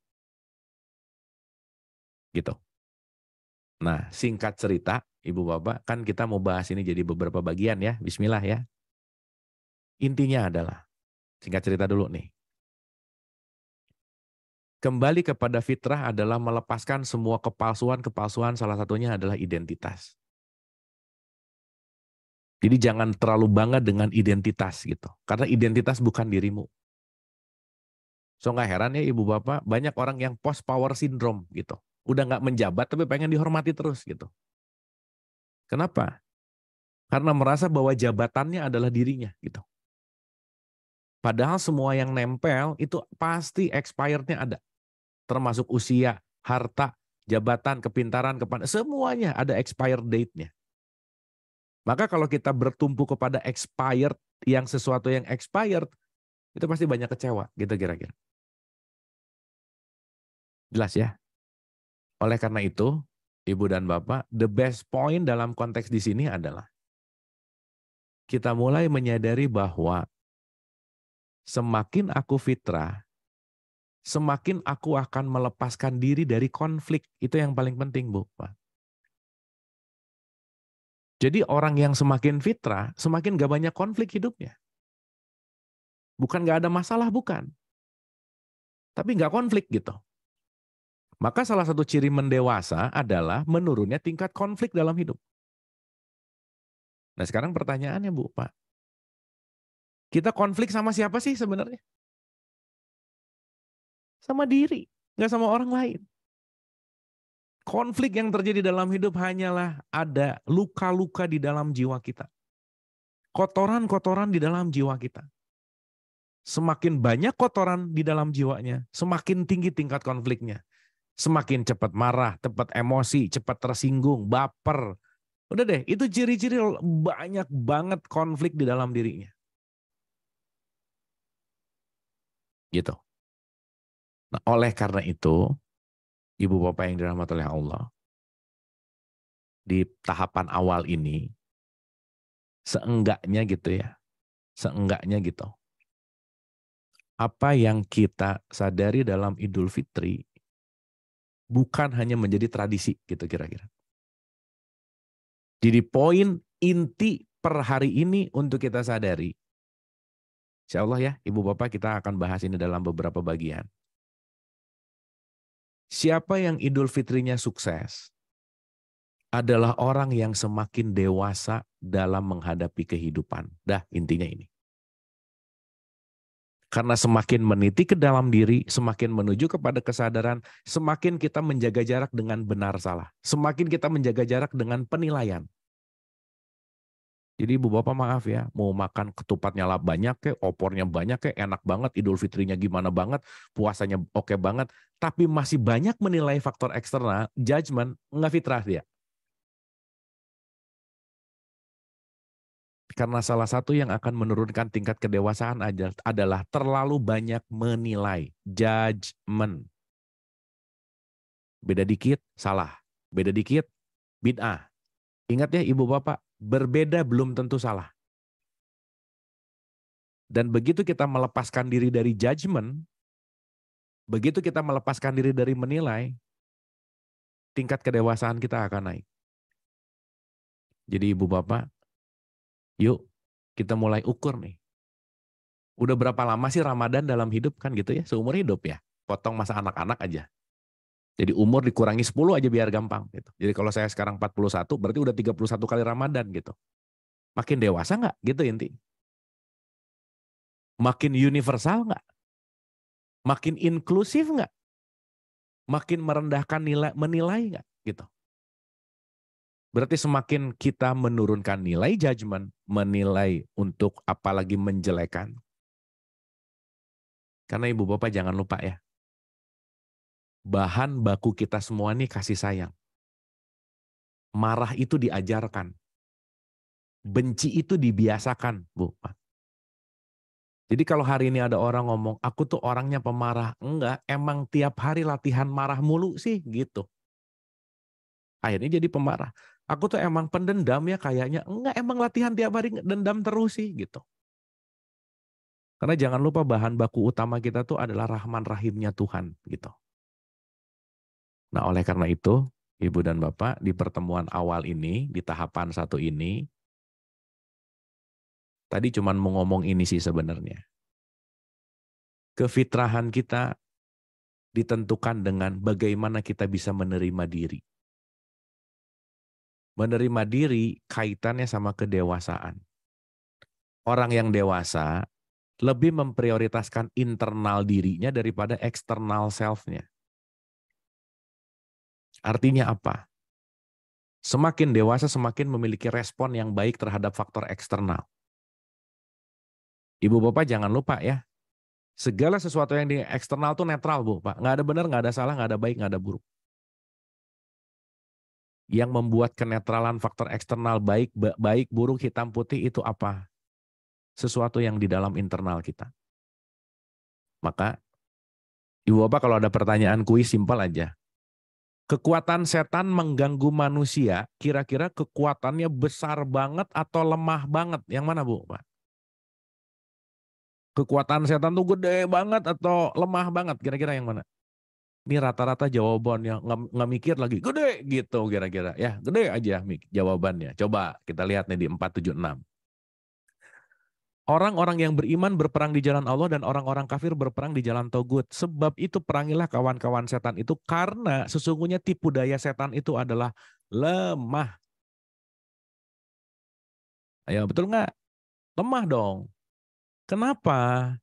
Gitu. Nah, singkat cerita, Ibu Bapak, kan kita mau bahas ini jadi beberapa bagian ya. Bismillah ya. Intinya adalah, singkat cerita dulu nih. Kembali kepada fitrah adalah melepaskan semua kepalsuan, salah satunya adalah identitas. Jadi jangan terlalu bangga dengan identitas gitu. Karena identitas bukan dirimu. So nggak heran ya ibu bapak, banyak orang yang post power syndrome gitu. Udah nggak menjabat tapi pengen dihormati terus gitu. Kenapa? Karena merasa bahwa jabatannya adalah dirinya gitu. Padahal semua yang nempel itu pasti expirednya ada. Termasuk usia, harta, jabatan, kepintaran, semuanya ada expired date-nya. Maka kalau kita bertumpu kepada expired, yang sesuatu yang expired, itu pasti banyak kecewa gitu kira-kira. Jelas ya? Oleh karena itu, Ibu dan Bapak, the best point dalam konteks di sini adalah kita mulai menyadari bahwa semakin aku fitrah, semakin aku akan melepaskan diri dari konflik. Itu yang paling penting, Bu. Jadi orang yang semakin fitrah, semakin gak banyak konflik hidupnya. Bukan gak ada masalah, bukan. Tapi gak konflik gitu. Maka salah satu ciri mendewasa adalah menurunnya tingkat konflik dalam hidup. Nah sekarang pertanyaannya Bu, Pak. Kita konflik sama siapa sih sebenarnya? Sama diri, gak sama orang lain. Konflik yang terjadi dalam hidup hanyalah ada luka-luka di dalam jiwa kita. Kotoran-kotoran di dalam jiwa kita. Semakin banyak kotoran di dalam jiwanya, semakin tinggi tingkat konfliknya. Semakin cepat marah, cepat emosi, cepat tersinggung, baper. Udah deh, itu ciri-ciri banyak banget konflik di dalam dirinya. Gitu. Nah, oleh karena itu, Ibu Bapak yang dirahmati oleh Allah, di tahapan awal ini, seenggaknya gitu ya, seenggaknya gitu. Apa yang kita sadari dalam Idul Fitri, bukan hanya menjadi tradisi gitu kira-kira. Jadi poin inti per hari ini untuk kita sadari, insya Allah ya Ibu Bapak kita akan bahas ini dalam beberapa bagian. Siapa yang Idul Fitrinya sukses adalah orang yang semakin dewasa dalam menghadapi kehidupan. Dah intinya ini. Karena semakin meniti ke dalam diri, semakin menuju kepada kesadaran, semakin kita menjaga jarak dengan benar salah. Semakin kita menjaga jarak dengan penilaian. Jadi Ibu Bapak maaf ya, mau makan ketupatnya lah banyak kek, opornya banyak kek, enak banget, Idul Fitrinya gimana banget, puasanya oke banget, tapi masih banyak menilai faktor eksternal, judgment, nggak fitrah dia. Karena salah satu yang akan menurunkan tingkat kedewasaan adalah terlalu banyak menilai, judgment. Beda dikit, salah. Beda dikit, bid'ah. Ingat ya Ibu Bapak, berbeda belum tentu salah. Dan begitu kita melepaskan diri dari judgment, begitu kita melepaskan diri dari menilai, tingkat kedewasaan kita akan naik. Jadi Ibu Bapak, yuk kita mulai ukur nih. Udah berapa lama sih Ramadan dalam hidup kan gitu ya, seumur hidup ya. Potong masa anak-anak aja. Jadi umur dikurangi 10 aja biar gampang gitu. Jadi kalau saya sekarang 41, berarti udah 31 kali Ramadan gitu. Makin dewasa nggak? Gitu inti. Makin universal nggak? Makin inklusif nggak? Makin merendahkan menilai nggak? Gitu. Berarti semakin kita menurunkan nilai judgment, menilai untuk apalagi menjelekan. Karena Ibu Bapak jangan lupa ya, bahan baku kita semua nih kasih sayang. Marah itu diajarkan. Benci itu dibiasakan, Bu. Jadi kalau hari ini ada orang ngomong, aku tuh orangnya pemarah. Enggak, emang tiap hari latihan marah mulu sih, gitu. Akhirnya jadi pemarah. Aku tuh emang pendendam ya kayaknya. Enggak, emang latihan tiap hari dendam terus sih, gitu. Karena jangan lupa bahan baku utama kita tuh adalah rahman rahimnya Tuhan, gitu. Nah oleh karena itu, Ibu dan Bapak, di pertemuan awal ini, di tahapan satu ini, tadi cuman mau ngomong ini sih sebenarnya. Kefitrahan kita ditentukan dengan bagaimana kita bisa menerima diri. Menerima diri kaitannya sama kedewasaan. Orang yang dewasa lebih memprioritaskan internal dirinya daripada eksternal self-nya. Artinya apa? Semakin dewasa semakin memiliki respon yang baik terhadap faktor eksternal. Ibu bapak jangan lupa ya, segala sesuatu yang di eksternal tuh netral bu, pak. Nggak ada benar, nggak ada salah, nggak ada baik, nggak ada buruk. Yang membuat kenetralan faktor eksternal baik, buruk, hitam, putih itu apa? Sesuatu yang di dalam internal kita. Maka ibu bapak kalau ada pertanyaan kuis simpel aja. Kekuatan setan mengganggu manusia, kira-kira kekuatannya besar banget atau lemah banget? Yang mana bu, pak? Kekuatan setan tuh gede banget atau lemah banget? Kira-kira yang mana? Ini rata-rata jawabannya nggak mikir lagi, gede gitu kira-kira. Ya gede aja jawabannya. Coba kita lihat nih di 476. Orang-orang yang beriman berperang di jalan Allah dan orang-orang kafir berperang di jalan Togut. Sebab itu perangilah kawan-kawan setan itu karena sesungguhnya tipu daya setan itu adalah lemah. Ayo betul nggak? Lemah dong. Kenapa?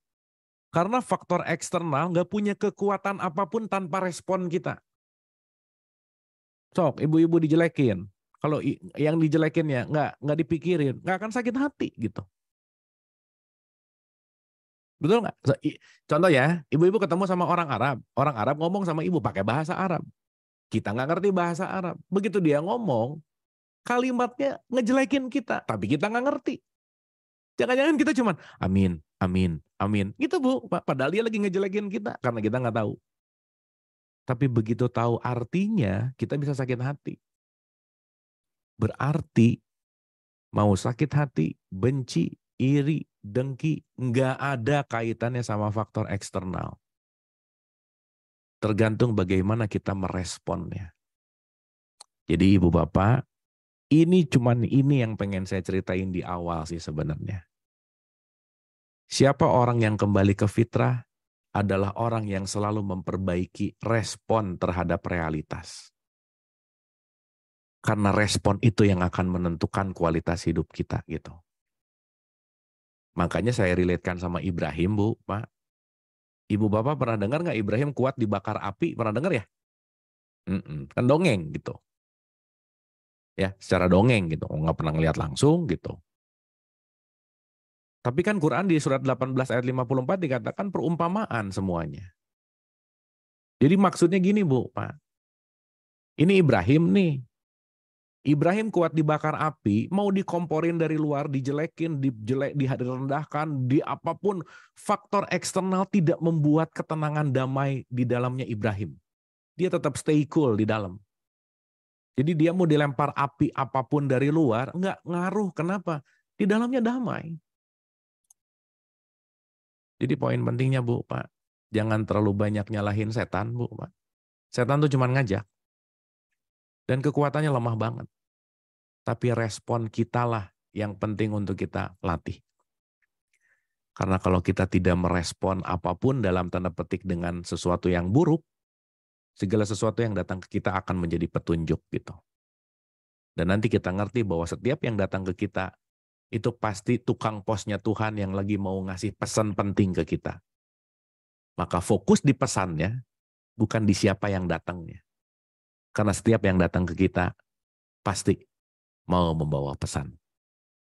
Karena faktor eksternal nggak punya kekuatan apapun tanpa respon kita. Sok, ibu-ibu dijelekin. Kalau yang dijelekinnya nggak dipikirin, nggak akan sakit hati gitu. Betul nggak? Contoh ya, ibu-ibu ketemu sama orang Arab ngomong sama ibu pakai bahasa Arab. Kita nggak ngerti bahasa Arab. Begitu dia ngomong, kalimatnya ngejelekin kita, tapi kita nggak ngerti. Jangan-jangan kita cuman amin, amin, amin. Gitu bu, padahal dia lagi ngejelekin kita karena kita nggak tahu. Tapi begitu tahu artinya, kita bisa sakit hati. Berarti mau sakit hati, benci, iri, dengki, nggak ada kaitannya sama faktor eksternal. Tergantung bagaimana kita meresponnya. Jadi ibu bapak, ini yang pengen saya ceritain di awal sih sebenarnya. Siapa orang yang kembali ke fitrah adalah orang yang selalu memperbaiki respon terhadap realitas. Karena respon itu yang akan menentukan kualitas hidup kita gitu. Makanya saya relatekan sama Ibrahim, Bu, Pak. Ibu Bapak pernah dengar nggak Ibrahim kuat dibakar api? Pernah dengar ya? Kan dongeng gitu. Ya, secara dongeng gitu. Nggak pernah ngeliat langsung gitu. Tapi kan Quran di surat 18 ayat 54 dikatakan perumpamaan semuanya. Jadi maksudnya gini, Bu, Pak. Ini Ibrahim nih. Ibrahim kuat dibakar api, mau dikomporin dari luar, dijelekin, direndahkan, di apapun, faktor eksternal tidak membuat ketenangan damai di dalamnya Ibrahim. Dia tetap stay cool di dalam. Jadi dia mau dilempar api apapun dari luar, enggak ngaruh. Kenapa? Di dalamnya damai. Jadi poin pentingnya Bu, Pak, jangan terlalu banyak nyalahin setan, Bu, Pak. Setan tuh cuma ngajak. Dan kekuatannya lemah banget. Tapi respon kita lah yang penting untuk kita latih. Karena kalau kita tidak merespon apapun dalam tanda petik dengan sesuatu yang buruk, segala sesuatu yang datang ke kita akan menjadi petunjuk gitu. Dan nanti kita ngerti bahwa setiap yang datang ke kita, itu pasti tukang posnya Tuhan yang lagi mau ngasih pesan penting ke kita. Maka fokus di pesannya, bukan di siapa yang datangnya. Karena setiap yang datang ke kita, pasti mau membawa pesan.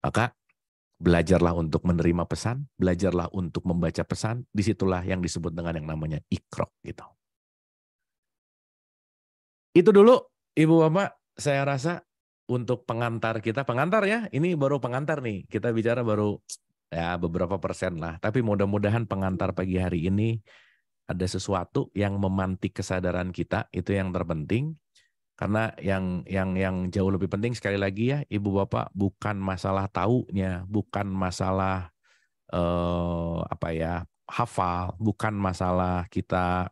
Maka belajarlah untuk menerima pesan, belajarlah untuk membaca pesan, disitulah yang disebut dengan yang namanya Iqra gitu. Itu dulu Ibu Bapak, saya rasa untuk pengantar kita, pengantar ya, ini baru pengantar nih, kita bicara baru ya beberapa persen lah, tapi mudah-mudahan pengantar pagi hari ini ada sesuatu yang memantik kesadaran kita, itu yang terpenting. Karena yang jauh lebih penting sekali lagi ya, Ibu Bapak, bukan masalah taunya, bukan masalah hafal, bukan masalah kita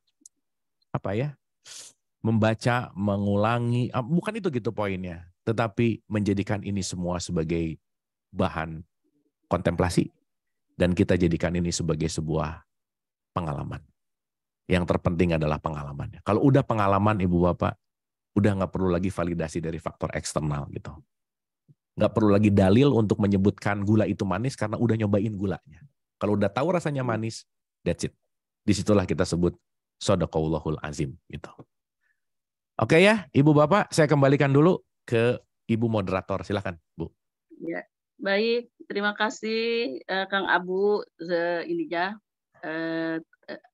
membaca, mengulangi, bukan itu gitu poinnya. Tetapi menjadikan ini semua sebagai bahan kontemplasi dan kita jadikan ini sebagai sebuah pengalaman. Yang terpenting adalah pengalamannya. Kalau udah pengalaman Ibu Bapak, udah nggak perlu lagi validasi dari faktor eksternal gitu. Nggak perlu lagi dalil untuk menyebutkan gula itu manis karena udah nyobain gulanya. Kalau udah tahu rasanya manis, that's it. Disitulah kita sebut Shadaqallahul Azim gitu. Oke ya, Ibu Bapak, saya kembalikan dulu ke Ibu moderator. Silakan, Bu. Ya, baik. Terima kasih Kang Abu ininya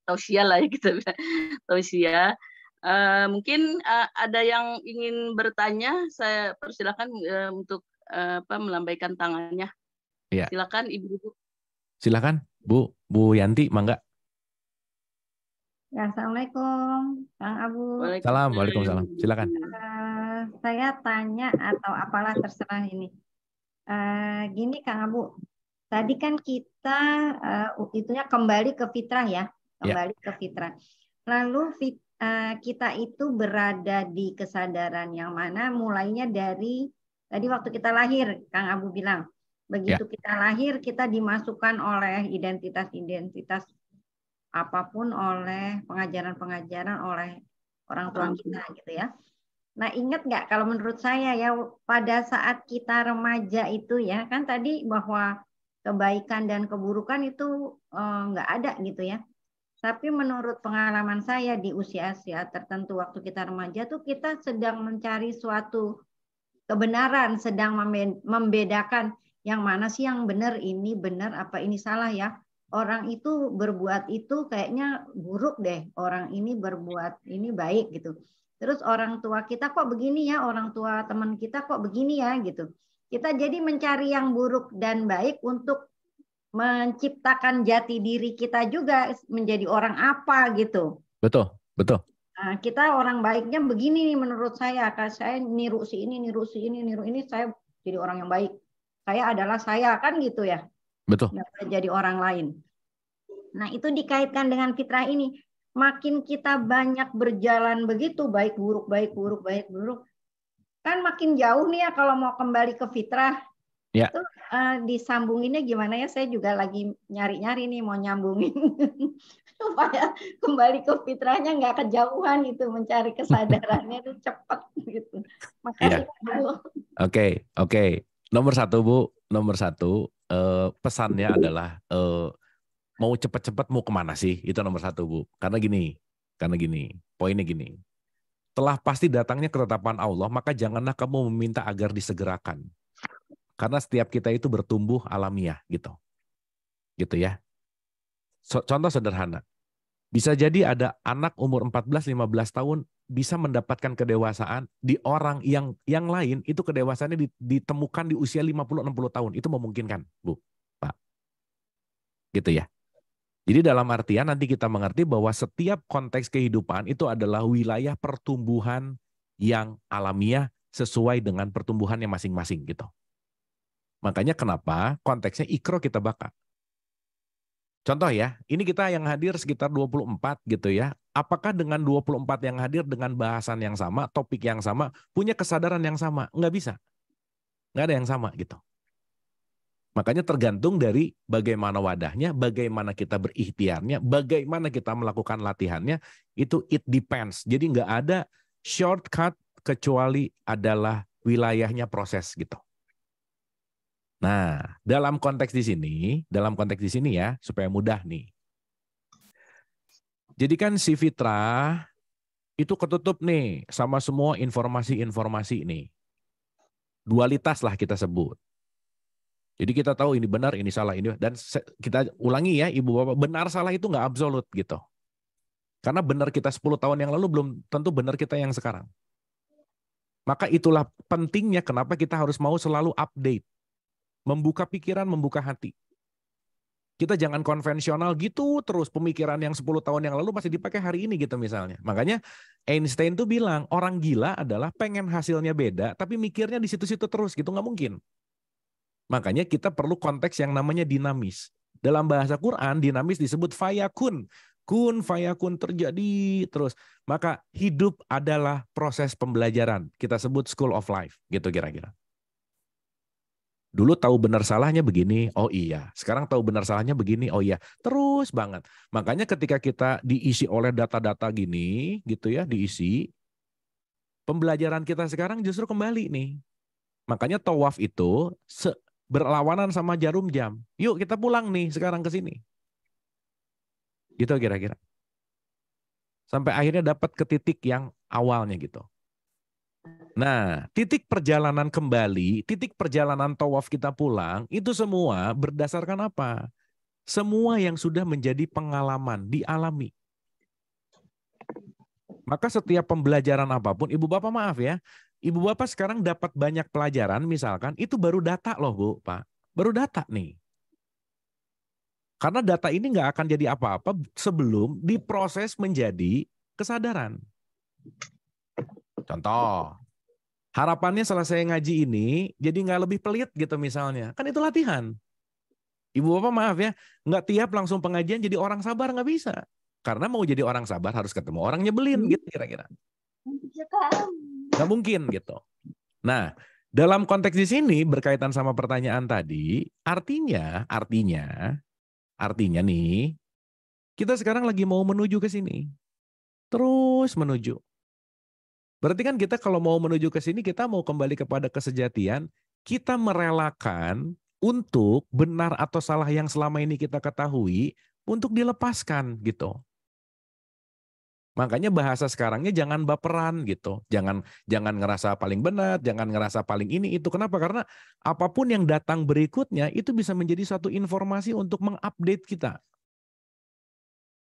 tausiah lah ya kita bilang. Tausiah. Mungkin ada yang ingin bertanya, saya persilakan untuk melambaikan tangannya. Ya. Silakan Ibu. Silakan, Bu Yanti, mangga. Ya, Assalamualaikum, Kang Abu. Waalaikumsalam. Silakan. Saya tanya atau apalah terserah ini. Gini, Kang Abu. Tadi kan kita itunya kembali ke fitrah ya, kembali ke fitrah. Lalu kita itu berada di kesadaran yang mana mulainya dari tadi waktu kita lahir, Kang Abu bilang. Begitu kita lahir, kita dimasukkan oleh identitas-identitas apapun, oleh pengajaran-pengajaran oleh orang tua kita gitu ya. Nah, ingat nggak kalau menurut saya ya, pada saat kita remaja itu ya, kan tadi bahwa kebaikan dan keburukan itu nggak ada gitu ya. Tapi menurut pengalaman saya di usia-usia tertentu waktu kita remaja tuh kita sedang mencari suatu kebenaran, sedang membedakan yang mana sih yang benar, ini benar apa ini salah ya. Orang itu berbuat itu kayaknya buruk deh, orang ini berbuat ini baik gitu. Terus orang tua kita kok begini ya, orang tua teman kita kok begini ya gitu. Kita jadi mencari yang buruk dan baik untuk menciptakan jati diri kita juga menjadi orang apa gitu. Betul. Nah, kita orang baiknya begini nih menurut saya. Kalau saya niru si ini, saya jadi orang yang baik. Saya adalah saya, kan gitu ya. Betul. Nggak boleh jadi orang lain. Nah, itu dikaitkan dengan fitrah ini. Makin kita banyak berjalan begitu, baik buruk, kan makin jauh nih ya kalau mau kembali ke fitrah. Ya. Itu disambunginnya gimana ya? Saya juga lagi nyari-nyari nih mau nyambungin supaya kembali ke fitrahnya nggak kejauhan gitu, mencari kesadarannya itu cepat gitu. Makasih Bu. Oke. Nomor satu, pesannya adalah mau cepat-cepat mau kemana sih? Itu nomor satu, Bu. Karena gini, poinnya gini. Telah pasti datangnya ketetapan Allah, maka janganlah kamu meminta agar disegerakan. Karena setiap kita itu bertumbuh alamiah gitu. Gitu ya. Contoh sederhana. Bisa jadi ada anak umur 14-15 tahun bisa mendapatkan kedewasaan di orang yang lain itu kedewasaannya ditemukan di usia 50-60 tahun. Itu memungkinkan, Bu, Pak. Gitu ya. Jadi dalam artian nanti kita mengerti bahwa setiap konteks kehidupan itu adalah wilayah pertumbuhan yang alamiah sesuai dengan pertumbuhannya masing-masing gitu. Makanya kenapa konteksnya ikro kita baka. Contoh ya, ini kita yang hadir sekitar 24 gitu ya. Apakah dengan 24 yang hadir dengan bahasan yang sama, topik yang sama, punya kesadaran yang sama? Nggak bisa. Nggak ada yang sama gitu. Makanya tergantung dari bagaimana wadahnya, bagaimana kita berikhtiarnya, bagaimana kita melakukan latihannya, itu it depends. Jadi nggak ada shortcut kecuali adalah wilayahnya proses gitu. Nah, dalam konteks di sini ya, supaya mudah nih. Jadi kan si fitrah itu ketutup nih sama semua informasi-informasi nih. Dualitas lah kita sebut. Jadi kita tahu ini benar, ini salah, ini, dan kita ulangi ya Ibu Bapak, benar salah itu nggak absolut gitu. Karena benar kita 10 tahun yang lalu belum tentu benar kita yang sekarang. Maka itulah pentingnya kenapa kita harus mau selalu update. Membuka pikiran, membuka hati. Kita jangan konvensional gitu terus, pemikiran yang 10 tahun yang lalu masih dipakai hari ini gitu misalnya. Makanya Einstein tuh bilang orang gila adalah pengen hasilnya beda tapi mikirnya di situ-situ terus gitu, nggak mungkin. Makanya kita perlu konteks yang namanya dinamis. Dalam bahasa Quran dinamis disebut fayakun. Kun fayakun, terjadi terus. Maka hidup adalah proses pembelajaran. Kita sebut school of life gitu kira-kira. Dulu tahu benar salahnya begini, oh iya. Sekarang tahu benar salahnya begini, oh iya. Terus banget. Makanya ketika kita diisi oleh data-data gini, gitu ya, diisi, pembelajaran kita sekarang justru kembali nih. Makanya tawaf itu berlawanan sama jarum jam. Yuk kita pulang nih sekarang ke sini. Gitu kira-kira. Sampai akhirnya dapat ke titik yang awalnya gitu. Nah, titik perjalanan kembali, titik perjalanan tawaf kita pulang, itu semua berdasarkan apa? Semua yang sudah menjadi pengalaman, dialami. Maka setiap pembelajaran apapun, Ibu Bapak maaf ya, Ibu Bapak sekarang dapat banyak pelajaran, misalkan, itu baru data loh Bu, Pak. Baru data nih. Karena data ini nggak akan jadi apa-apa sebelum diproses menjadi kesadaran. Contoh, harapannya selesai ngaji ini jadi nggak lebih pelit gitu misalnya. Kan itu latihan. Ibu Bapak maaf ya, nggak tiap langsung pengajian jadi orang sabar, nggak bisa. Karena mau jadi orang sabar harus ketemu orang nyebelin gitu kira-kira. Nggak mungkin gitu. Nah, dalam konteks di sini berkaitan sama pertanyaan tadi, artinya nih, kita sekarang lagi mau menuju ke sini. Terus menuju. Berarti kan kita kalau mau menuju ke sini, kita mau kembali kepada kesejatian, kita merelakan untuk benar atau salah yang selama ini kita ketahui, untuk dilepaskan gitu. Makanya bahasa sekarangnya jangan baperan gitu. Jangan ngerasa paling benar, jangan ngerasa paling ini itu. Kenapa? Karena apapun yang datang berikutnya itu bisa menjadi suatu informasi untuk mengupdate kita.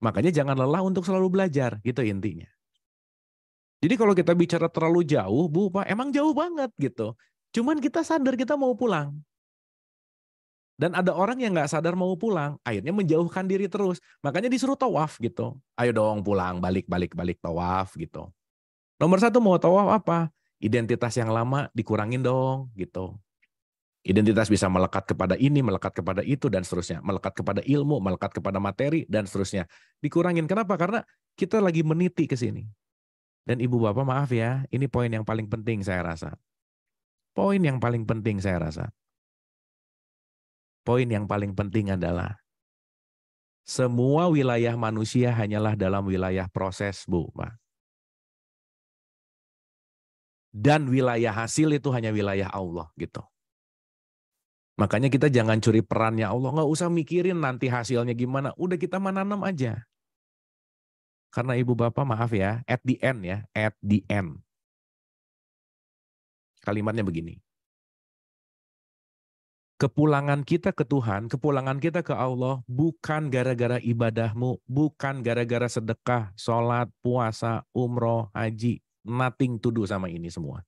Makanya jangan lelah untuk selalu belajar, gitu intinya. Jadi kalau kita bicara terlalu jauh, Bu, Pak, emang jauh banget gitu. Cuman kita sadar kita mau pulang. Dan ada orang yang nggak sadar mau pulang, akhirnya menjauhkan diri terus. Makanya disuruh tawaf gitu. Ayo dong pulang, balik tawaf gitu. Nomor satu mau tawaf apa? Identitas yang lama dikurangin dong gitu. Identitas bisa melekat kepada ini, melekat kepada itu, dan seterusnya. Melekat kepada ilmu, melekat kepada materi, dan seterusnya. Dikurangin. Kenapa? Karena kita lagi meniti ke sini. Dan Ibu Bapak maaf ya, ini poin yang paling penting saya rasa. Poin yang paling penting saya rasa. Poin yang paling penting adalah semua wilayah manusia hanyalah dalam wilayah proses, Bu, Pak. Dan wilayah hasil itu hanya wilayah Allah gitu. Makanya kita jangan curi perannya Allah, nggak usah mikirin nanti hasilnya gimana, udah kita menanam aja. Karena Ibu Bapak maaf ya, at the end. Kalimatnya begini. Kepulangan kita ke Tuhan, kepulangan kita ke Allah bukan gara-gara ibadahmu, bukan gara-gara sedekah, sholat, puasa, umroh, haji. Nothing to do sama ini semua.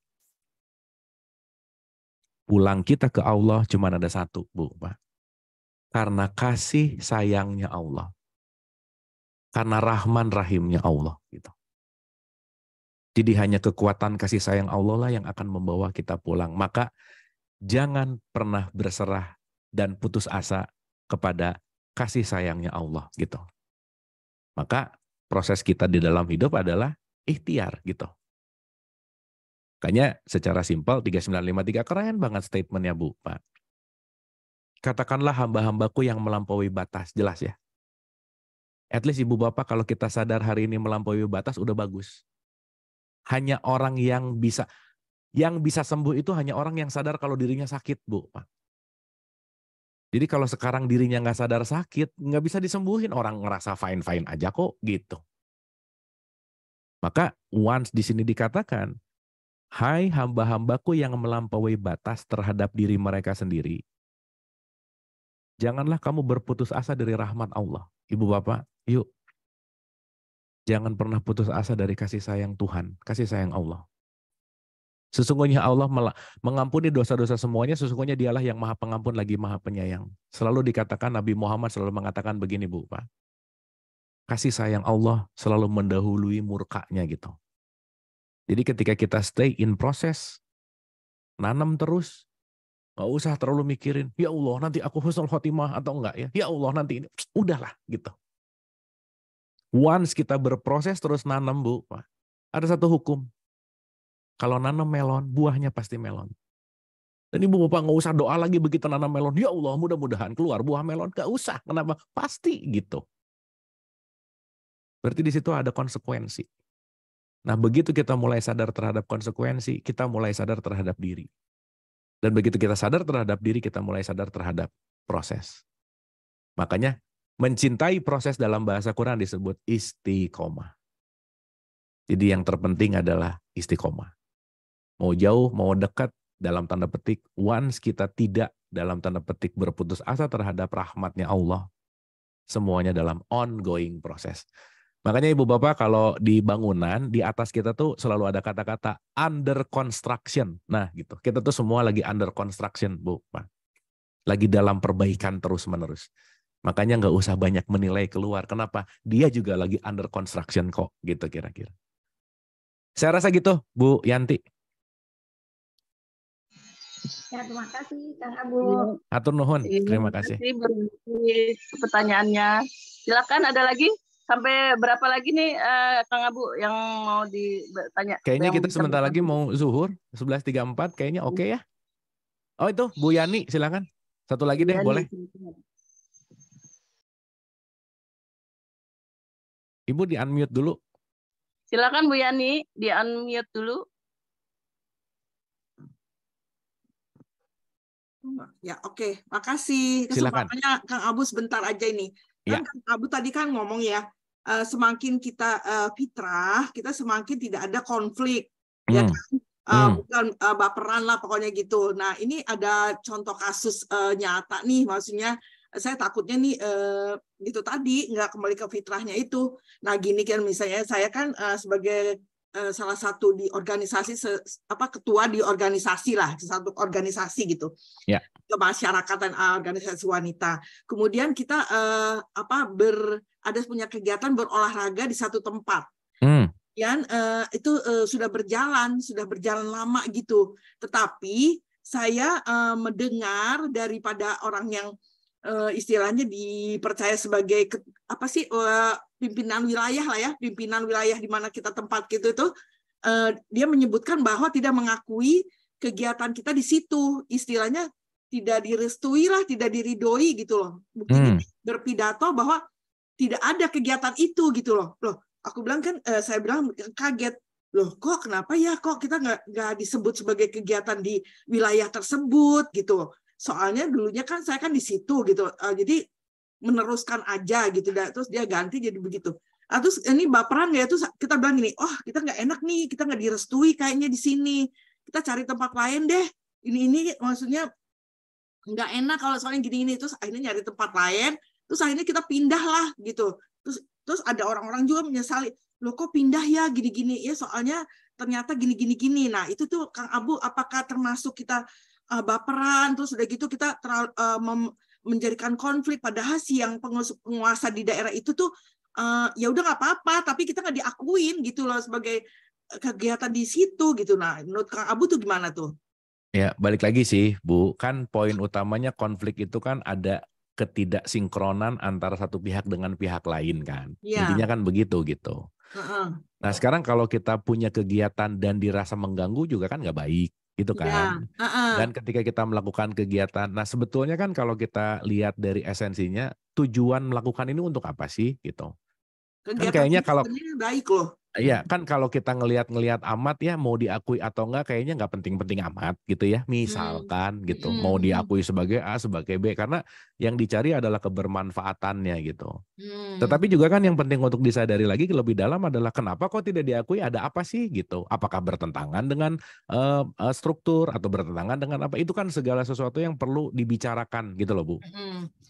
Pulang kita ke Allah cuma ada satu, Bu, Pak. Karena kasih sayangnya Allah. Karena rahman rahimnya Allah gitu. Jadi hanya kekuatan kasih sayang Allah lah yang akan membawa kita pulang. Maka jangan pernah berserah dan putus asa kepada kasih sayangnya Allah gitu. Maka proses kita di dalam hidup adalah ikhtiar gitu. Makanya secara simpel 3953 keren banget statementnya Bu, Pak. Katakanlah hamba-hambaku yang melampaui batas, jelas ya. At least Ibu Bapak kalau kita sadar hari ini melampaui batas udah bagus. Hanya orang yang bisa sembuh itu hanya orang yang sadar kalau dirinya sakit, Bu, Pak. Jadi kalau sekarang dirinya nggak sadar sakit, nggak bisa disembuhin. Orang ngerasa fine-fine aja kok, gitu. Maka once di sini dikatakan, hai hamba-hambaku yang melampaui batas terhadap diri mereka sendiri. Janganlah kamu berputus asa dari rahmat Allah. Ibu Bapak, yuk. Jangan pernah putus asa dari kasih sayang Tuhan, kasih sayang Allah. Sesungguhnya Allah mengampuni dosa-dosa semuanya, sesungguhnya dialah yang maha pengampun lagi maha penyayang. Selalu dikatakan, Nabi Muhammad selalu mengatakan begini, Bu, Pak. Kasih sayang Allah selalu mendahului murkanya gitu. Jadi ketika kita stay in proses, nanam terus, nggak usah terlalu mikirin, ya Allah nanti aku husnul khotimah atau enggak ya, ya Allah nanti ini, udahlah gitu. Once kita berproses terus nanam, Bu, Pak, ada satu hukum. Kalau nanam melon, buahnya pasti melon. Dan ibu bapak nggak usah doa lagi begitu nanam melon. Ya Allah mudah-mudahan keluar buah melon. Nggak usah. Kenapa? Pasti gitu. Berarti di situ ada konsekuensi. Nah begitu kita mulai sadar terhadap konsekuensi, kita mulai sadar terhadap diri. Dan begitu kita sadar terhadap diri, kita mulai sadar terhadap proses. Makanya mencintai proses dalam bahasa Quran disebut istiqomah. Jadi yang terpenting adalah istiqomah. Mau jauh, mau dekat, dalam tanda petik, once kita tidak dalam tanda petik berputus asa terhadap rahmatnya Allah, semuanya dalam ongoing proses. Makanya ibu bapak kalau di bangunan, di atas kita tuh selalu ada kata-kata under construction. Nah gitu, kita tuh semua lagi under construction Bu. Lagi dalam perbaikan terus menerus. Makanya nggak usah banyak menilai keluar. Kenapa? Dia juga lagi under construction kok gitu kira-kira. Saya rasa gitu Bu Yanti. Ya, terima kasih Kang Abu. Atur nuhun, terima kasih. Pertanyaannya. Silakan ada lagi? Sampai berapa lagi nih Kang Abu yang mau ditanya? Kayaknya kita sebentar lagi mau zuhur, 11.34 kayaknya oke ya. Oh itu Bu Yani silakan. Satu lagi deh boleh. Ibu di unmute dulu. Silakan Bu Yani, di unmute dulu. Ya oke. Makasih kesempatannya Kang Abu sebentar aja ini. Kan Kang Abu tadi kan ngomong ya, semakin kita fitrah, kita semakin tidak ada konflik, ya kan? Bukan baperan lah pokoknya gitu. Nah ini ada contoh kasus nyata nih, maksudnya saya takutnya nih gitu tadi nggak kembali ke fitrahnya itu. Nah gini kan misalnya saya kan sebagai salah satu di organisasi ketua di organisasi lah, satu organisasi gitu, kemasyarakatan organisasi wanita. Kemudian kita ada punya kegiatan berolahraga di satu tempat. Itu sudah berjalan lama gitu. Tetapi saya mendengar daripada orang yang istilahnya dipercaya sebagai pimpinan wilayah lah ya, pimpinan wilayah di mana kita tempat gitu itu, dia menyebutkan bahwa tidak mengakui kegiatan kita di situ, istilahnya tidak direstui lah, tidak diridoi gitu loh. Buktinya berpidato bahwa tidak ada kegiatan itu gitu loh. Aku bilang kan, saya bilang kaget, loh kok kenapa ya kok kita nggak disebut sebagai kegiatan di wilayah tersebut gitu. Soalnya dulunya kan saya kan di situ gitu, jadi meneruskan aja gitu, terus dia ganti jadi begitu. Terus ini baperan nggak ya? Terus kita bilang gini, kita nggak enak nih, kita nggak direstui kayaknya di sini, kita cari tempat lain deh. Ini maksudnya nggak enak kalau soalnya gini-gini. Terus akhirnya nyari tempat lain, terus akhirnya kita pindah lah gitu. Terus ada orang-orang juga menyesali, loh kok pindah ya gini-gini ya, soalnya ternyata gini-gini. Nah itu tuh Kang Abu, apakah termasuk kita baperan, terus udah gitu kita menjadikan konflik, padahal si yang penguasa di daerah itu tuh ya udah nggak apa-apa, tapi kita nggak diakuin gitu loh sebagai kegiatan di situ gitu. Nah menurut Kang Abu tuh gimana tuh? Ya balik lagi sih Bu, kan poin utamanya konflik itu kan ada ketidaksinkronan antara satu pihak dengan pihak lain kan, intinya kan begitu gitu. Nah sekarang kalau kita punya kegiatan dan dirasa mengganggu juga kan nggak baik. Gitu kan. Dan ketika kita melakukan kegiatan, nah sebetulnya kan kalau kita lihat dari esensinya, tujuan melakukan ini untuk apa sih gitu. Kegiatan kan kayaknya kalau baik loh. Iya, kan kalau kita ngelihat amat ya, mau diakui atau enggak kayaknya nggak penting-penting amat gitu ya. Misalkan gitu, mau diakui sebagai A, sebagai B, karena yang dicari adalah kebermanfaatannya gitu. Tetapi juga kan yang penting untuk disadari lagi lebih dalam adalah kenapa kok tidak diakui, ada apa sih gitu. Apakah bertentangan dengan struktur atau bertentangan dengan apa, itu kan segala sesuatu yang perlu dibicarakan gitu loh Bu.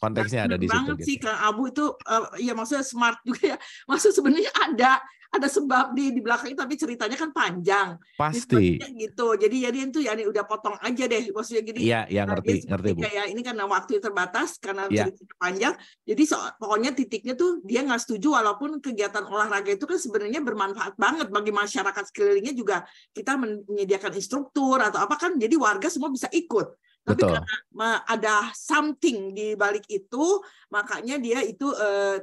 Konteksnya ada di situ. Banget sih Kang Abu itu, ya maksudnya smart juga ya. Maksud sebenarnya ada sebab di belakang, tapi ceritanya kan panjang. Pasti. Gitu. Jadi itu ya udah potong aja deh. Maksudnya gini. Iya, ngerti Bu. Kayak ini karena waktu terbatas, karena ceritanya panjang. Jadi pokoknya titiknya tuh dia nggak setuju, walaupun kegiatan olahraga itu kan sebenarnya bermanfaat banget bagi masyarakat sekelilingnya juga. Kita menyediakan instruktur atau apa kan, jadi warga semua bisa ikut. Tapi karena ada something di balik itu, makanya dia itu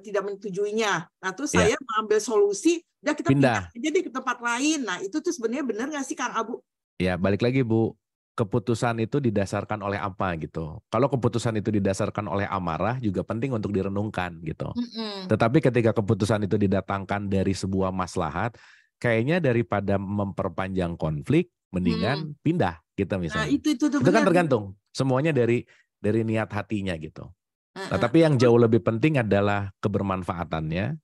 tidak menyetujuinya. Nah, terus saya mengambil solusi, udah kita pindah aja deh ke tempat lain. Nah, itu tuh sebenarnya benar nggak sih Kang Abu? Ya, balik lagi Bu. keputusan itu didasarkan oleh apa gitu. Kalau keputusan itu didasarkan oleh amarah juga penting untuk direnungkan gitu. Tetapi ketika keputusan itu didatangkan dari sebuah maslahat, kayaknya daripada memperpanjang konflik, mendingan pindah gitu misalnya. Itu kan tergantung. Semuanya dari niat hatinya gitu. Nah, tapi yang jauh lebih penting adalah kebermanfaatannya.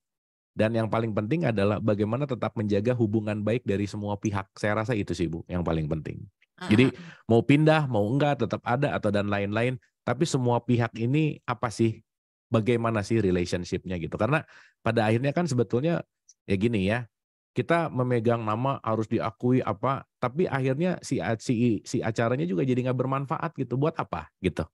Dan yang paling penting adalah bagaimana tetap menjaga hubungan baik dari semua pihak. Saya rasa itu sih Bu, yang paling penting. Jadi mau pindah, mau enggak, tetap ada atau dan lain-lain. Tapi semua pihak ini apa sih, bagaimana sih relationship-nya gitu. Karena pada akhirnya kan sebetulnya ya gini ya, kita memegang nama harus diakui apa, tapi akhirnya si acaranya juga jadi nggak bermanfaat gitu. Buat apa gitu.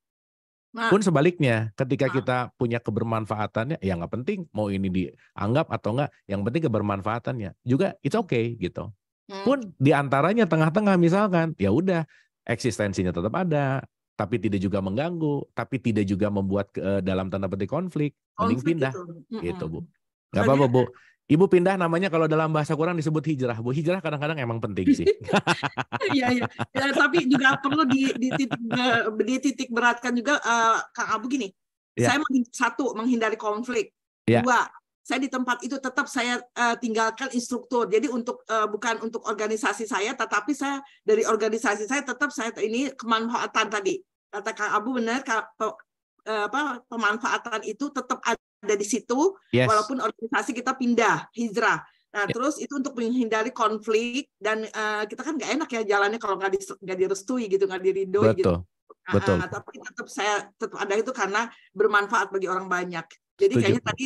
Pun sebaliknya, ketika kita punya kebermanfaatannya, ya nggak penting mau ini dianggap atau enggak, yang penting kebermanfaatannya. Juga it's okay gitu. Pun diantaranya tengah-tengah misalkan, ya udah eksistensinya tetap ada, tapi tidak juga mengganggu, tapi tidak juga membuat dalam tanda petik konflik, mending pindah, gitu Bu. Nggak apa-apa Bu. Ibu pindah namanya kalau dalam bahasa Quran disebut hijrah. Bu, hijrah kadang-kadang emang penting sih. Iya. Ya, tapi juga perlu dititik beratkan juga Kang Abu gini. Ya. Saya menghindari konflik. Ya. 2, saya di tempat itu tetap saya tinggalkan instruktur. Jadi bukan untuk organisasi saya, tetapi saya dari organisasi saya tetap saya ini kemanfaatan tadi. Kata Kang Abu benar, pemanfaatan itu tetap ada di situ, walaupun organisasi kita pindah, hijrah. Nah, terus itu untuk menghindari konflik dan kita kan nggak enak ya jalannya kalau nggak direstui gitu, nggak diridoi gitu. Betul. Tapi saya tetap ada itu karena bermanfaat bagi orang banyak. Jadi kayaknya tadi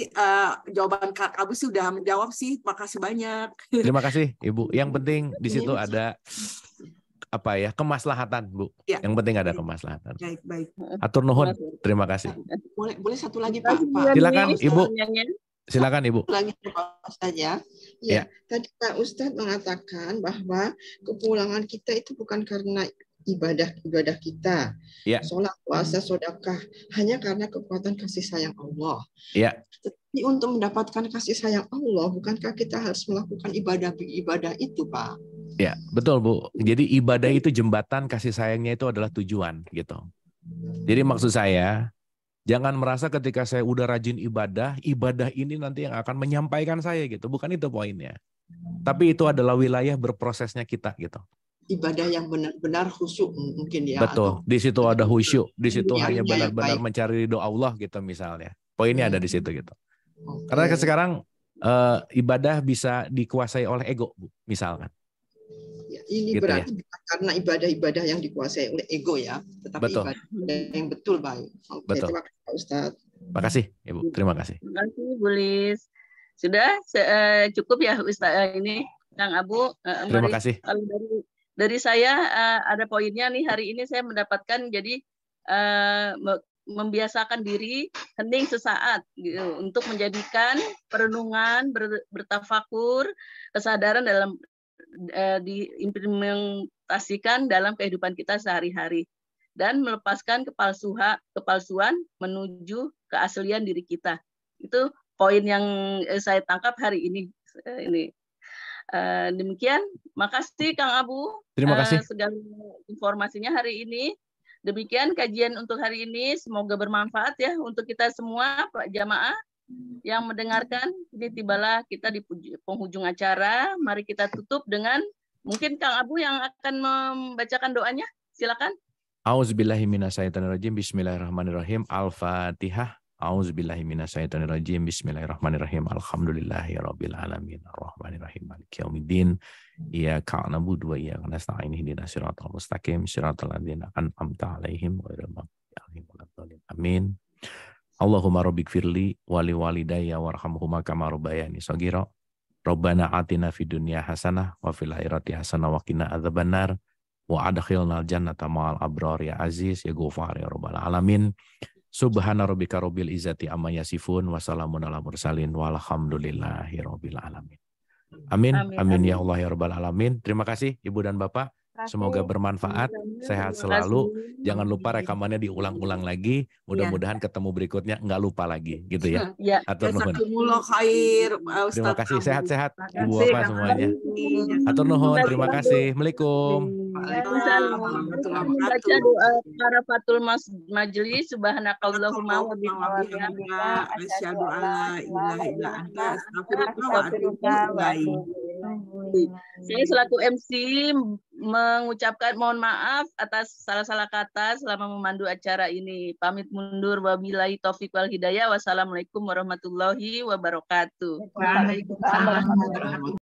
jawaban Kak Abu sih udah menjawab sih. Makasih banyak. Terima kasih Ibu. Yang penting di situ ada kemaslahatan Bu. Ya. Yang penting ada kemaslahatan. Baik. Atur nuhun. Terima kasih. Boleh satu lagi Pak. Silakan Ibu. Silakan Ibu. Lagi saja. Ya. Tadi Pak Ustadz mengatakan bahwa kepulangan kita itu bukan karena ibadah kita, sholat, puasa, sedekah, hanya karena kekuatan kasih sayang Allah. Tapi untuk mendapatkan kasih sayang Allah, bukankah kita harus melakukan ibadah itu, Pak? Ya, betul Bu. Jadi ibadah itu jembatan, kasih sayangnya itu adalah tujuan gitu. Jadi maksud saya, jangan merasa ketika saya udah rajin ibadah ini nanti yang akan menyampaikan saya gitu. Bukan itu poinnya. Tapi itu adalah wilayah berprosesnya kita gitu. Ibadah yang benar-benar khusyuk mungkin ya. Betul. Di situ ada khusyuk. Di situ hanya benar-benar mencari ridho Allah gitu misalnya. Poinnya ada di situ gitu. Karena sekarang ibadah bisa dikuasai oleh ego, Bu, misalkan. Ini gitu berarti bukan karena ibadah-ibadah yang dikuasai oleh ego ya, tetapi ibadah yang betul, baik. Betul. Terima kasih Pak Ustadz. Terima kasih Ibu, terima kasih. Terima kasih Bu Lis. Sudah cukup ya Ustadz ini Kang Abu. Terima kasih. Kalau dari saya ada poinnya nih, hari ini saya mendapatkan jadi membiasakan diri hening sesaat gitu, untuk menjadikan perenungan, bertafakur, kesadaran dalam diimplementasikan dalam kehidupan kita sehari-hari dan melepaskan kepalsuan menuju keaslian diri kita. Itu poin yang saya tangkap hari ini. Demikian, makasih Kang Abu. Terima kasih segala informasinya hari ini. Demikian kajian untuk hari ini, semoga bermanfaat ya untuk kita semua Pak jamaah yang mendengarkan. Ini tibalah kita di penghujung acara. Mari kita tutup dengan mungkin Kang Abu yang akan membacakan doanya. Silakan. A'udzubillahi minasyaitonirrajim. Bismillahirrahmanirrahim. Al-Fatihah. A'udzubillahi minasyaitonirrajim. Bismillahirrahmanirrahim. Alhamdulillahirabbil alamin. Arrahmanirrahim. Maliki yaumiddin. Iyyaka na'budu wa iyyaka nasta'in. Ihdinas siratal mustaqim. Siratal ladzina an'amta 'alaihim ghairil maghdubi 'alaihim waladdallin. Amin. Allahumma rabbighfirli wa liwalidayya warhamhuma kama rabbayani shaghira. Rabbana atina fid dunya hasanah wa fil akhirati hasanah wa qina adzabannar. Wa adkhilnal jannata ma'al abrar ya aziz ya ghafar ya rabbal alamin. Subhana rabbika rabbil izzati amma yasifun wa salamun alal mursalin walhamdulillahi rabbil alamin. Amin. Amin ya Allah ya rabbal alamin. Terima kasih Ibu dan Bapak. Semoga bermanfaat, sehat selalu. Jangan lupa rekamannya diulang-ulang lagi. Mudah-mudahan ketemu berikutnya nggak lupa lagi, gitu ya. Atur nuhun. Terima kasih, sehat-sehat Ibu Bapak semuanya. Atur nuhun, terima kasih. Assalamualaikum. Membaca doa karafatul majelis, subhanakallahumma wa bihamdika asyhadu an la ilaha illa anta astaghfiruka wa atubu ilaik. Saya selaku MC mengucapkan mohon maaf atas salah-salah kata selama memandu acara ini. Pamit mundur, wabillahi taufik wal hidayah. Wassalamualaikum warahmatullahi wabarakatuh. Waalaikumsalam.